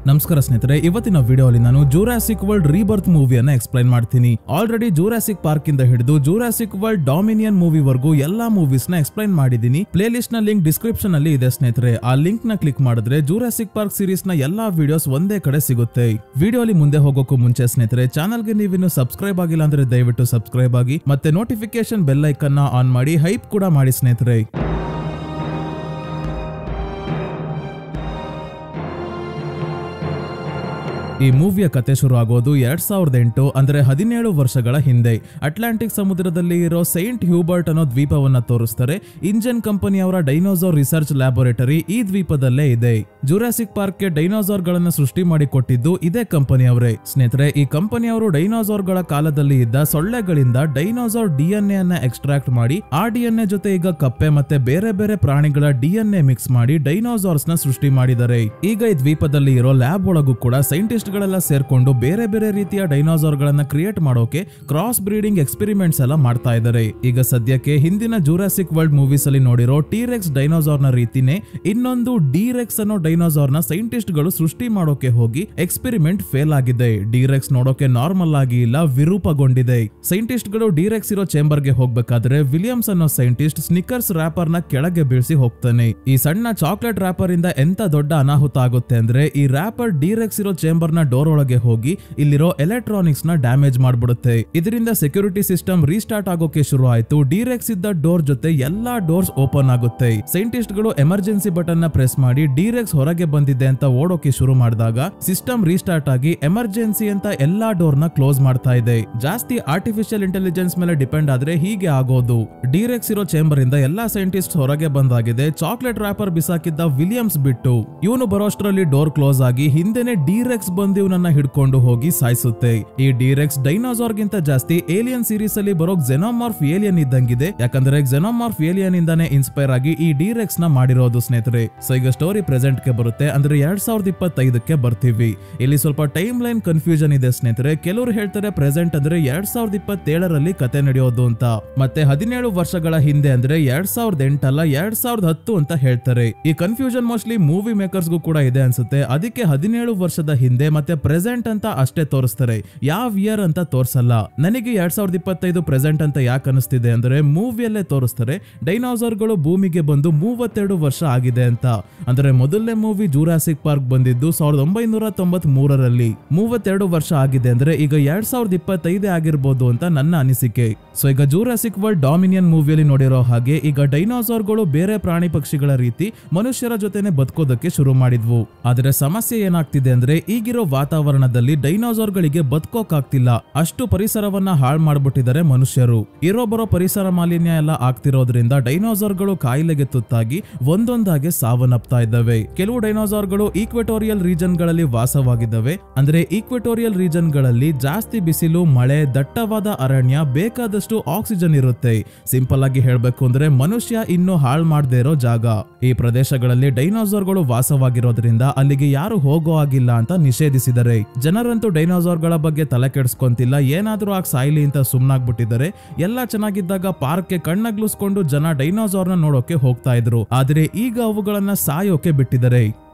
ನಮಸ್ಕಾರ ಸ್ನೇಹಿತರೆ, ಇವತ್ತಿನ ವಿಡಿಯೋಲಿ ನಾನು ಜೂರಾಸಿಕ್ ವರ್ಲ್ಡ್ ರೀಬರ್ತ್ ಮೂವಿಯನ್ನ ಎಕ್ಸ್ಪ್ಲೈನ್ ಮಾಡ್ತೀನಿ. ಆಲ್ರೆಡಿ ಜೂರಾಸಿಕ್ ಪಾರ್ಕ್ ಇಂದ ಹಿಡಿದು ಜೂರಾಸಿಕ್ ವರ್ಲ್ಡ್ ಡಾಮಿನಿಯನ್ ಮೂವಿ ವರೆಗೂ ಎಲ್ಲಾ ಮೂವೀಸ್ ನ ಎಕ್ಸ್ಪ್ಲೈನ್ ಮಾಡಿದೀನಿ. ಪ್ಲೇ ಲಿಸ್ಟ್ ನ ಲಿಂಕ್ ಡಿಸ್ಕ್ರಿಪ್ಷನ್ ಅಲ್ಲಿ ಇದೆ ಸ್ನೇಹಿತರೆ. ಆ ಲಿಂಕ್ ನ ಕ್ಲಿಕ್ ಮಾಡಿದ್ರೆ ಜೂರಾಸಿಕ್ ಪಾರ್ಕ್ ಸೀರೀಸ್ ನ ಎಲ್ಲಾ ವಿಡಿಯೋಸ್ ಒಂದೇ ಕಡೆ ಸಿಗುತ್ತೆ. ವಿಡಿಯೋಲಿ ಮುಂದೆ ಹೋಗೋಕ್ಕೂ ಮುಂಚೆ ಸ್ನೇಹಿತರೆ, ಚಾನಲ್ ಗೆ ನೀವಿನ್ನು ಸಬ್ಸ್ಕ್ರೈಬ್ ಆಗಿಲ್ಲ ಅಂದ್ರೆ ದಯವಿಟ್ಟು ಸಬ್ಸ್ಕ್ರೈಬ್ ಆಗಿ, ಮತ್ತೆ ನೋಟಿಫಿಕೇಶನ್ ಬೆಲ್ ಐಕನ್ ನ ಆನ್ ಮಾಡಿ ಹೈಪ್ ಕೂಡ ಮಾಡಿ ಸ್ನೇಹಿತರೆ. ಈ ಮೂವಿಯ ಕತೆ ಶುರು ಆಗೋದು 2008 ಅಂದ್ರೆ 17 ವರ್ಷಗಳ ಹಿಂದೆ. ಅಟ್ಲಾಂಟಿಕ್ ಸಮುದ್ರದಲ್ಲಿ ಇರೋ ಸೈಂಟ್ ಹ್ಯೂಬರ್ಟ್ ಅನ್ನೋ ದ್ವೀಪವನ್ನ ತೋರಿಸ್ತಾರೆ. ಇಂಜನ್ ಕಂಪನಿಯವರ ಡೈನೋಸಾರ್ ರಿಸರ್ಚ್ ಲ್ಯಾಬೋರೇಟರಿ ಈ ದ್ವೀಪದಲ್ಲೇ ಇದೆ. ಜೂರಾಸಿಕ್ ಪಾರ್ಕ್ ಗೆ ಡೈನೋಸಾರ್ ಗಳನ್ನ ಸೃಷ್ಟಿ ಮಾಡಿ ಕೊಟ್ಟಿದ್ದು ಇದೇ ಕಂಪನಿಯವರೇ. ಸ್ನೇಹಿತರೆ, ಈ ಕಂಪನಿಯವರು ಡೈನೋಸಾರ್ ಗಳ ಕಾಲದಲ್ಲಿ ಇದ್ದ ಸೊಳ್ಳೆಗಳಿಂದ ಡೈನೋಸಾರ್ ಡಿಎನ್ಎ ಅನ್ನ ಎಕ್ಸ್ಟ್ರಾಕ್ಟ್ ಮಾಡಿ, ಆ ಡಿಎನ್ಎ ಜೊತೆ ಈಗ ಕಪ್ಪೆ ಮತ್ತೆ ಬೇರೆ ಬೇರೆ ಪ್ರಾಣಿಗಳ ಡಿಎನ್ಎ ಮಿಕ್ಸ್ ಮಾಡಿ ಡೈನೋಸಾರ್ಸ್ ನ ಸೃಷ್ಟಿ ಮಾಡಿದ್ದಾರೆ. ಈಗ ಈ ದ್ವೀಪದಲ್ಲಿ ಇರೋ ಲ್ಯಾಬ್ ಒಳಗೂ ಕೂಡ ಸೈಂಟಿಸ್ಟ್ ಗಳೆಲ್ಲ ಸೇರ್ಕೊಂಡು ಬೇರೆ ಬೇರೆ ರೀತಿಯ ಡೈನೋಸಾರ್ ಗಳನ್ನ ಕ್ರಿಯೇಟ್ ಮಾಡೋಕೆ ಕ್ರಾಸ್ ಬ್ರೀಡಿಂಗ್ ಎಕ್ಸ್ಪೆರಿಮೆಂಟ್ಸ್ ಎಲ್ಲ ಮಾಡ್ತಾ ಇದ್ದಾರೆ. ಈಗ ಸದ್ಯಕ್ಕೆ ಹಿಂದಿನ ಜೂರಾಸಿಕ್ ವರ್ಲ್ಡ್ ಮೂವೀಸ್ ಅಲ್ಲಿ ನೋಡಿರೋ ಟಿ-ರೆಕ್ಸ್ ಡೈನೋಸಾರ್ ನ ರೀತಿನೇ ಇನ್ನೊಂದು ಡಿ-ರೆಕ್ಸ್ ಅನ್ನೋ ಡೈನೋಸಾರ್ ನ ಸೈಂಟಿಸ್ಟ್ ಗಳು ಸೃಷ್ಟಿ ಮಾಡೋಕೆ ಹೋಗಿ ಎಕ್ಸ್ಪೆರಿಮೆಂಟ್ ಫೇಲ್ ಆಗಿದೆ. ಡಿ-ರೆಕ್ಸ್ ನೋಡೋಕೆ ನಾರ್ಮಲ್ ಆಗಿ ಇಲ್ಲ, ವಿರೂಪಗೊಂಡಿದೆ. ಸೈಂಟಿಸ್ಟ್ ಗಳು ಡಿ-ರೆಕ್ಸ್ ಇರೋ ಚೇಂಬರ್ ಗೆ ಹೋಗ್ಬೇಕಾದ್ರೆ ವಿಲಿಯಮ್ಸ್ ಅನ್ನೋ ಸೈಂಟಿಸ್ಟ್ ಸ್ನಿಕರ್ಸ್ ರ್ಯಾಪರ್ ನ ಕೆಳಗೆ ಬೀಳಿಸಿ ಹೋಗ್ತಾನೆ. ಈ ಸಣ್ಣ ಚಾಕ್ಲೇಟ್ ರ್ಯಾಪರ್ ಇಂದ ಎಂತ ದೊಡ್ಡ ಅನಾಹುತ ಆಗುತ್ತೆ ಅಂದ್ರೆ, ಈ ರ್ಯಾಪರ್ ಡಿ-ರೆಕ್ಸ್ ಇರೋ ಚೇಂಬರ್ ನ ಡೋರ್ ಒಳಗೆ ಹೋಗಿ ಇಲ್ಲಿರೋ ಎಲೆಕ್ಟ್ರಾನಿಕ್ಸ್ ನ ಡ್ಯಾಮೇಜ್ ಮಾಡ್ಬಿಡುತ್ತೆ. ಇದರಿಂದ ಸೆಕ್ಯೂರಿಟಿ ಸಿಸ್ಟಮ್ ರೀಸ್ಟಾರ್ಟ್ ಆಗೋಕೆ ಶುರು ಆಯ್ತು. ಡಿ-ರೆಕ್ಸ್ ಇದ್ದ ಡೋರ್ ಜೊತೆ ಎಲ್ಲಾ ಡೋರ್ಸ್ ಓಪನ್ ಆಗುತ್ತೆ. ಸೈಂಟಿಸ್ಟ್ ಗಳು ಎಮರ್ಜೆನ್ಸಿ ಬಟನ್ ನ ಪ್ರೆಸ್ ಮಾಡಿ ಡಿ-ರೆಕ್ಸ್ ಹೊರಗೆ ಬಂದಿದೆ ಅಂತ ಓಡೋಕೆ ಶುರು ಮಾಡಿದಾಗ ಸಿಸ್ಟಮ್ ರೀಸ್ಟಾರ್ಟ್ ಆಗಿ ಎಮರ್ಜೆನ್ಸಿ ಅಂತ ಎಲ್ಲಾ ಡೋರ್ ನ ಕ್ಲೋಸ್ ಮಾಡ್ತಾ ಇದೆ. ಜಾಸ್ತಿ ಆರ್ಟಿಫಿಷಿಯಲ್ ಇಂಟೆಲಿಜೆನ್ಸ್ ಮೇಲೆ ಡಿಪೆಂಡ್ ಆದ್ರೆ ಹೀಗೆ ಆಗೋದು. ಡಿ-ರೆಕ್ಸ್ ಇರೋ ಚೇಂಬರ್ ಇಂದ ಎಲ್ಲಾ ಸೈಂಟಿಸ್ಟ್ ಹೊರಗೆ ಬಂದಾಗಿದೆ. ಚಾಕ್ಲೇಟ್ ರ್ಯಾಪರ್ ಬಿಸಾಕಿದ್ದ ವಿಲಿಯಮ್ಸ್ ಬಿಟ್ಟು ಇವನು ಬರೋಷ್ಟರಲ್ಲಿ ಡೋರ್ ಕ್ಲೋಸ್ ಆಗಿ ಹಿಂದೆನೆ ಡಿ-ರೆಕ್ಸ್ ಬಂದು ಇವನನ್ನ ಹಿಡ್ಕೊಂಡು ಹೋಗಿ ಸಾಯಿಸುತ್ತೆ. ಈ ಡಿ-ರೆಕ್ಸ್ ಡೈನೋಸಾರ್ ಗಿಂತ ಜಾಸ್ತಿ ಏಲಿಯನ್ ಸೀರೀಸ್ ಅಲ್ಲಿ ಬರೋ ಕ್ಸೆನೋಮಾರ್ಫ್ ಏಲಿಯನ್ ಇದ್ದಂಗಿದೆ. ಯಾಕಂದ್ರೆ ಕ್ಸೆನೋಮಾರ್ಫ್ ಏಲಿಯನ್ ಇಂದಾನೆ ಇನ್ಸ್ಪೈರ್ ಆಗಿ ಈ ಡಿ-ರೆಕ್ಸ್ ನ ಮಾಡಿರೋದು ಸ್ನೇಹಿತರೆ. ಸೊ ಈಗ ಸ್ಟೋರಿ ಪ್ರೆಸೆಂಟ್ ಗೆ ಬರುತ್ತೆ, ಅಂದ್ರೆ 2025ಕ್ಕೆ ಬರ್ತೀವಿ. ಇಲ್ಲಿ ಸ್ವಲ್ಪ ಟೈಮ್ ಲೈನ್ ಕನ್ಫ್ಯೂಷನ್ ಇದೆ ಸ್ನೇಹಿತರೆ. ಕೆಲವರು ಹೇಳ್ತಾರೆ ಪ್ರೆಸೆಂಟ್ ಅಂದ್ರೆ 2027ರಲ್ಲಿ ಕತೆ ನಡೆಯೋದು ಅಂತ, ಮತ್ತೆ 17 ವರ್ಷಗಳ ಹಿಂದೆ ಅಂದ್ರೆ 2008 ಅಲ್ಲ 2010 ಅಂತ ಹೇಳ್ತಾರೆ. ಈ ಕನ್ಫ್ಯೂಷನ್ ಮೋಸ್ಟ್ಲಿ ಮೂವಿ ಮೇಕರ್ಸ್ ಗೂ ಕೂಡ ಇದೆ ಅನ್ಸುತ್ತೆ. ಅದಕ್ಕೆ 17 ವರ್ಷದ ಹಿಂದೆ ಮತ್ತೆ ಪ್ರೆಸೆಂಟ್ ಅಂತ ಅಷ್ಟೇ ತೋರಿಸ್ತಾರೆ, ಯಾವ ಇಯರ್ ಅಂತ ತೋರ್ಸಲ್ಲ. ನನಗೆ 2025 ಪ್ರೆಸೆಂಟ್ ಅಂತ ಯಾಕೆ ಅನಿಸ್ತಿದೆ ಅಂದ್ರೆ, ಮೂವಿಯಲ್ಲೇ ತೋರಿಸ್ತಾರೆ ಡೈನೋಸಾರ್ ಗಳು ಭೂಮಿಗೆ ಬಂದು 32 ವರ್ಷ ಆಗಿದೆ ಅಂತ. ಅಂದ್ರೆ ಮೊದಲನೇ ಮೂವಿ ಜೂರಾಸಿಕ್ ಪಾರ್ಕ್ ಬಂದಿದ್ದು 1993ರಲ್ಲಿ. 32 ವರ್ಷ ಆಗಿದೆ ಅಂದ್ರೆ ಈಗ 2025 ಆಗಿರ್ಬೋದು ಅಂತ ನನ್ನ ಅನಿಸಿಕೆ. ಸೊ ಈಗ ಜೂರಾಸಿಕ್ ವರ್ಲ್ಡ್ ಡಾಮಿನಿಯನ್ ಮೂವಿಯಲ್ಲಿ ನೋಡಿರೋ ಹಾಗೆ ಈಗ ಡೈನೋಸಾರ್ ಗಳು ಬೇರೆ ಪ್ರಾಣಿ ಪಕ್ಷಿಗಳ ರೀತಿ ಮನುಷ್ಯರ ಜೊತೆನೆ ಬದುಕೋದಕ್ಕೆ ಶುರು ಮಾಡಿದ್ವು. ಆದ್ರೆ ಸಮಸ್ಯೆ ಏನಾಗ್ತಿದೆ ಅಂದ್ರೆ, ಈಗಿರೋ ವಾತಾವರಣದಲ್ಲಿ ಡೈನೋಸಾರ್ ಗಳಿಗೆ ಬದುಕೋಕಾಗ್ತಿಲ್ಲ. ಅಷ್ಟು ಪರಿಸರವನ್ನ ಹಾಳು ಮಾಡ್ಬಿಟ್ಟಿದ್ದಾರೆ ಮನುಷ್ಯರು. ಇರೋ ಬರೋ ಪರಿಸರ ಮಾಲಿನ್ಯ ಎಲ್ಲ ಆಗ್ತಿರೋದ್ರಿಂದ ಡೈನೋಸಾರ್ ಗಳು ಕಾಯಿಲೆಗೆ ತುತ್ತಾಗಿ ಒಂದೊಂದಾಗೆ ಸಾವನ್ನಪ್ತಾ ಇದ್ದಾವೆ. ಕೆಲವು ಡೈನೋಸಾರ್ ಗಳು ಈಕ್ವೆಟೋರಿಯಲ್ ರೀಜನ್ ಗಳಲ್ಲಿ ವಾಸವಾಗಿದ್ದಾವೆ. ಅಂದ್ರೆ ಈಕ್ವೆಟೋರಿಯಲ್ ರೀಜನ್ ಗಳಲ್ಲಿ ಜಾಸ್ತಿ ಬಿಸಿಲು, ಮಳೆ, ದಟ್ಟವಾದ ಅರಣ್ಯ, ಬೇಕಾದಷ್ಟು ಆಕ್ಸಿಜನ್ ಇರುತ್ತೆ. ಸಿಂಪಲ್ ಆಗಿ ಹೇಳ್ಬೇಕು ಅಂದ್ರೆ ಮನುಷ್ಯ ಇನ್ನು ಹಾಳು ಮಾಡದೇ ಇರೋ ಜಾಗ. ಈ ಪ್ರದೇಶಗಳಲ್ಲಿ ಡೈನೋಸಾರ್ ಗಳು ವಾಸವಾಗಿರೋದ್ರಿಂದ ಅಲ್ಲಿಗೆ ಯಾರು ಹೋಗೋ ಆಗಿಲ್ಲ ಅಂತ ನಿಷೇಧಿಸಿದರೆ. ಜನರಂತೂ ಡೈನೋಸಾರ್ ಗಳ ಬಗ್ಗೆ ತಲೆ ಕೆಡಿಸ್ಕೊಂತಿಲ್ಲ, ಏನಾದ್ರೂ ಆಗ ಸಾಯ್ಲಿ ಅಂತ ಸುಮ್ನಾಗ್ಬಿಟ್ಟಿದ್ದಾರೆ. ಎಲ್ಲ ಚೆನ್ನಾಗಿದ್ದಾಗ ಪಾರ್ಕ್ ಗೆ ಕಣ್ಣಗ್ಲಿಸ್ಕೊಂಡು ಜನ ಡೈನೋಸಾರ್ ನ ನೋಡೋಕೆ ಹೋಗ್ತಾ ಇದ್ರು. ಆದ್ರೆ ಈಗ ಅವುಗಳನ್ನ ಸಾಯೋಕೆ ಬಿಟ್ಟಿದ್ದಾರೆ.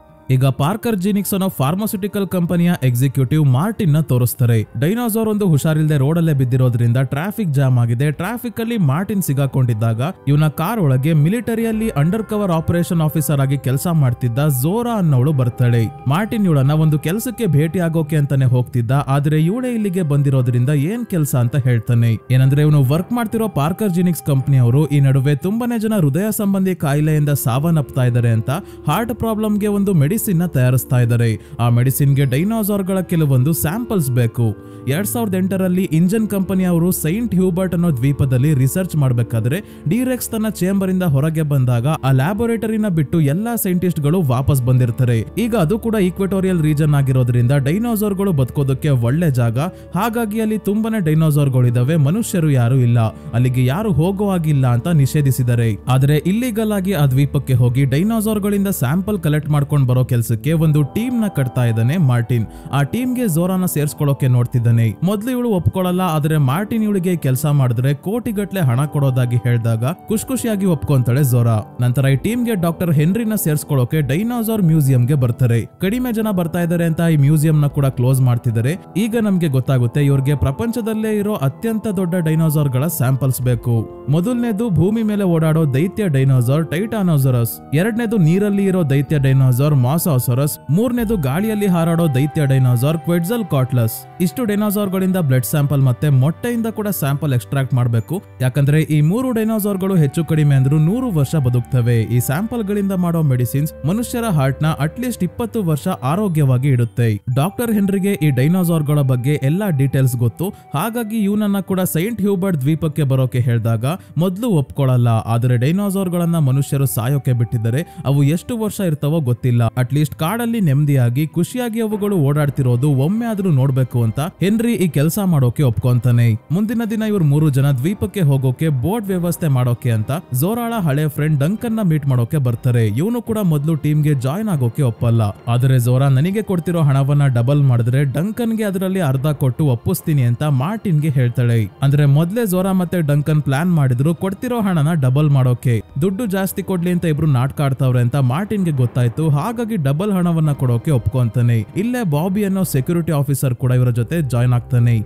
ಈಗ ಪಾರ್ಕರ್ ಜೀನಿಕ್ಸ್ ಅನ್ನೋ ಫಾರ್ಮಾಸ್ಯೂಟಿಕಲ್ ಕಂಪನಿಯ ಎಕ್ಸಿಕ್ಯೂಟಿವ್ ಮಾರ್ಟಿನ್ ನ ತೋರಿಸ್ತಾರೆ. ಡೈನೋಸಾರ್ ಒಂದು ಹುಷಾರಿಲ್ಲದೆ ರೋಡಲ್ಲೇ ಬಿದ್ದಿರೋದ್ರಿಂದ ಟ್ರಾಫಿಕ್ ಜಾಮ್ ಆಗಿದೆ. ಟ್ರಾಫಿಕ್ ಅಲ್ಲಿ ಮಾರ್ಟಿನ್ ಸಿಗಾಕೊಂಡಿದ್ದಾಗ ಇವನ ಕಾರ್ ಒಳಗೆ ಮಿಲಿಟರಿಯಲ್ಲಿ ಅಂಡರ್ ಕವರ್ ಆಪರೇಷನ್ ಆಫೀಸರ್ ಆಗಿ ಕೆಲಸ ಮಾಡ್ತಿದ್ದ ಝೋರಾ ಅನ್ನೋಳು ಬರ್ತಾಳೆ. ಮಾರ್ಟಿನ್ ಇವಳನ್ನ ಒಂದು ಕೆಲಸಕ್ಕೆ ಭೇಟಿ ಆಗೋಕೆ ಅಂತಾನೆ ಹೋಗ್ತಿದ್ದ. ಆದ್ರೆ ಇವಳೇ ಇಲ್ಲಿಗೆ ಬಂದಿರೋದ್ರಿಂದ ಏನ್ ಕೆಲಸ ಅಂತ ಹೇಳ್ತಾನೆ. ಏನಂದ್ರೆ ಇವನು ವರ್ಕ್ ಮಾಡ್ತಿರೋ ಪಾರ್ಕರ್ ಜೀನಿಕ್ಸ್ ಕಂಪನಿಯವರು ಈ ನಡುವೆ ತುಂಬಾನೇ ಜನ ಹೃದಯ ಸಂಬಂಧಿ ಕಾಯಿಲೆಯಿಂದ ಸಾವನ್ನಪ್ತಾ ಇದ್ದಾರೆ ಅಂತ ಹಾರ್ಟ್ ಪ್ರಾಬ್ಲಮ್ ಗೆ ಒಂದು ಮೆಡಿಸಿನ್ ನ ತಯಾರಿಸ್ತಾ ಇದ್ದಾರೆ. ಆ ಮೆಡಿಸಿನ್ ಗೆ ಡೈನೋಸಾರ್ ಗಳ ಕೆಲವೊಂದು ಸ್ಯಾಂಪಲ್ಸ್ ಬೇಕು. 2008ರಲ್ಲಿ ಇಂಜನ್ ಕಂಪನಿಯವರು ಸೈಂಟ್ ಹ್ಯೂಬರ್ಟ್ ಅನ್ನೋ ದ್ವೀಪದಲ್ಲಿ ರಿಸರ್ಚ್ ಮಾಡಬೇಕಾದ್ರೆ ಡಿ-ರೆಕ್ಸ್ ತನ್ನ ಚೇಂಬರ್ ಇಂದ ಹೊರಗೆ ಬಂದಾಗ ಆ ಲ್ಯಾಬೋರೇಟರಿನ ಬಿಟ್ಟು ಎಲ್ಲಾ ಸೈಂಟಿಸ್ಟ್ ಗಳು ವಾಪಸ್ ಬಂದಿರ್ತಾರೆ. ಈಗ ಅದು ಕೂಡ ಈಕ್ವೆಟೋರಿಯಲ್ ರೀಜನ್ ಆಗಿರೋದ್ರಿಂದ ಡೈನೋಸಾರ್ ಗಳು ಬದುಕೋದಕ್ಕೆ ಒಳ್ಳೆ ಜಾಗ. ಹಾಗಾಗಿ ಅಲ್ಲಿ ತುಂಬಾನೇ ಡೈನೋಸಾರ್ ಗಳು ಇದಾವೆ, ಮನುಷ್ಯರು ಯಾರು ಇಲ್ಲ, ಅಲ್ಲಿಗೆ ಯಾರು ಹೋಗೋ ಆಗಿಲ್ಲ ಅಂತ ನಿಷೇಧಿಸಿದ್ದಾರೆ. ಆದ್ರೆ ಇಲ್ಲಿಗಲ್ ಆಗಿ ಆ ದ್ವೀಪಕ್ಕೆ ಹೋಗಿ ಡೈನೋಸಾರ್ ಗಳಿಂದ ಸ್ಯಾಂಪಲ್ ಕಲೆಕ್ಟ್ ಮಾಡ್ಕೊಂಡು ಬರೋ ಕೆಲ್ಸಕ್ಕೆ ಒಂದು ಟೀಮ್ ನ ಕಟ್ತಾ ಇದ್ದಾನೆ ಮಾರ್ಟಿನ್. ಆ ಟೀಮ್ಗೆ ಝೋರಾನ ಸೇರ್ಸ್ಕೊಳ್ಳೋಕೆ ನೋಡ್ತಿದ್ದಾನೆ. ಮೊದ್ಲು ಇವಳು ಒಪ್ಕೊಳ್ಳಲ್ಲ, ಆದ್ರೆ ಮಾರ್ಟಿನ್ ಇವಳಿಗೆ ಕೆಲಸ ಮಾಡಿದ್ರೆ ಕೋಟಿಗಟ್ಲೆ ಹಣ ಕೊಡೋದಾಗಿ ಹೇಳಿದಾಗ ಖುಷಿಯಾಗಿ ಒಪ್ಕೊಂತಾಳೆ ಝೋರಾ. ನಂತರ ಈ ಟೀಮ್ಗೆ ಡಾಕ್ಟರ್ ಹೆನ್ರಿನ ಸೇರ್ಸ್ಕೊಳ್ಳೋಕೆ ಡೈನೋಸಾರ್ ಮ್ಯೂಸಿಯಂಗೆ ಬರ್ತಾರೆ. ಕಡಿಮೆ ಜನ ಬರ್ತಾ ಇದಾರೆ ಅಂತ ಈ ಮ್ಯೂಸಿಯಂ ನ ಕೂಡ ಕ್ಲೋಸ್ ಮಾಡ್ತಿದ್ದಾರೆ. ಈಗ ನಮ್ಗೆ ಗೊತ್ತಾಗುತ್ತೆ ಇವ್ರಿಗೆ ಪ್ರಪಂಚದಲ್ಲೇ ಇರೋ ಅತ್ಯಂತ ದೊಡ್ಡ ಡೈನೋಸಾರ್ ಗಳ ಸ್ಯಾಂಪಲ್ಸ್ ಬೇಕು. ಮೊದಲನೇದು ಭೂಮಿ ಮೇಲೆ ಓಡಾಡೋ ದೈತ್ಯ ಡೈನೋಸಾರ್ ಟೈಟಾನೋಸರಸ್, ಎರಡನೇದು ನೀರಲ್ಲಿ ಇರೋ ದೈತ್ಯ ಡೈನೋಸಾರ್ ಮಾಸಾಸರಸ್, ಮೂರನೇದು ಗಾಳಿಯಲ್ಲಿ ಹಾರಾಡೋ ದೈತ್ಯ ಡೈನೋಸಾರ್ ಕ್ವೆಟ್ಜಲ್ಕಾಟ್ಲಸ್. ಇಷ್ಟು ಡೈನೋಸಾರ್ ಗಳಿಂದ ಬ್ಲಡ್ ಸ್ಯಾಂಪಲ್ ಮತ್ತೆ ಮೊಟ್ಟೆಯಿಂದ ಕೂಡ ಸ್ಯಾಂಪಲ್ ಎಕ್ಸ್ಟ್ರಾಕ್ಟ್ ಮಾಡಬೇಕು. ಯಾಕಂದ್ರೆ ಈ ಮೂರು ಡೈನೋಸಾರ್ ಗಳು ಹೆಚ್ಚು ಕಡಿಮೆ ಅಂದ್ರೂ 100 ವರ್ಷ ಬದುಕ್ತವೆ. ಈ ಸ್ಯಾಂಪಲ್ ಗಳಿಂದ ಮಾಡೋ ಮೆಡಿಸಿನ್ಸ್ ಮನುಷ್ಯರ ಹಾರ್ಟ್ ನ ಅಟ್ಲೀಸ್ಟ್ 20 ವರ್ಷ ಆರೋಗ್ಯವಾಗಿ ಇಡುತ್ತೆ. ಡಾಕ್ಟರ್ ಹೆನ್ರಿಗೆ ಈ ಡೈನೋಸಾರ್ ಗಳ ಬಗ್ಗೆ ಎಲ್ಲಾ ಡೀಟೇಲ್ಸ್ ಗೊತ್ತು. ಹಾಗಾಗಿ ಇವನನ್ನ ಕೂಡ ಸೈಂಟ್ ಹ್ಯೂಬರ್ಟ್ ದ್ವೀಪಕ್ಕೆ ಬರೋಕೆ ಹೇಳಿದಾಗ ಮೊದಲು ಒಪ್ಕೊಳ್ಳಲ್ಲ. ಆದರೆ ಡೈನೋಸಾರ್ ಗಳನ್ನ ಮನುಷ್ಯರು ಸಾಯೋಕೆ ಬಿಟ್ಟಿದ್ದಾರೆ. ಅವು ಎಷ್ಟು ವರ್ಷ ಇರ್ತಾವೋ ಗೊತ್ತಿಲ್ಲ. ಅಟ್ಲೀಸ್ಟ್ ಕಾಡಲ್ಲಿ ನೆಮ್ಮದಿಯಾಗಿ ಖುಷಿಯಾಗಿ ಅವುಗಳು ಓಡಾಡ್ತಿರೋದು ಒಮ್ಮೆ ಆದ್ರೂ ನೋಡ್ಬೇಕು ಅಂತ ಹೆನ್ರಿ ಈ ಕೆಲಸ ಮಾಡೋಕೆ ಒಪ್ಕೊಂತಾನೆ. ಮುಂದಿನ ದಿನ ಇವ್ರು 3 ಜನ ದ್ವೀಪಕ್ಕೆ ಹೋಗೋಕೆ ಬೋಟ್ ವ್ಯವಸ್ಥೆ ಮಾಡೋಕೆ ಅಂತ ಝೋರಾಳ ಹಳೆ ಫ್ರೆಂಡ್ ಡಂಕನ್ ನ ಮೀಟ್ ಮಾಡೋಕೆ ಬರ್ತಾರೆ. ಇವನು ಕೂಡ ಮೊದಲು ಟೀಮ್ಗೆ ಜಾಯ್ನ್ ಆಗೋಕೆ ಒಪ್ಪಲ್ಲ. ಆದರೆ ಝೋರಾ ನನಗೆ ಕೊಡ್ತಿರೋ ಹಣವನ್ನ ಡಬಲ್ ಮಾಡಿದ್ರೆ ಡಂಕನ್ಗೆ ಅದರಲ್ಲಿ ಅರ್ಧ ಕೊಟ್ಟು ಒಪ್ಪಿಸ್ತೀನಿ ಅಂತ ಮಾರ್ಟಿನ್ಗೆ ಹೇಳ್ತಾಳೆ. ಅಂದ್ರೆ ಮೊದಲೇ ಝೋರಾ ಮತ್ತೆ ಡಂಕನ್ ಪ್ಲಾನ್ ಮಾಡಿದ್ರು ಕೊಡ್ತಿರೋ ಹಣನ ಡಬಲ್ ಮಾಡೋಕೆ. ದುಡ್ಡು ಜಾಸ್ತಿ ಕೊಡ್ಲಿ ಅಂತ ಇಬ್ರು ನಾಟಕ ಆಡ್ತಾವ್ರೆ ಅಂತ ಮಾರ್ಟಿನ್ಗೆ ಗೊತ್ತಾಯ್ತು. ಹಾಗಾಗಿ ಡಬಲ್ ಹಣವನ್ನ ಕೊಡೋಕೆ ಒಪ್ಕೊಂತಾನೆ. ಇಲ್ಲೇ ಬಾಬಿ ಅನ್ನೋ ಸೆಕ್ಯೂರಿಟಿ ಆಫೀಸರ್ ಕೂಡ ಇವರ ಜೊತೆ ಜಾಯ್ನ್ ಆಗ್ತಾನೆ.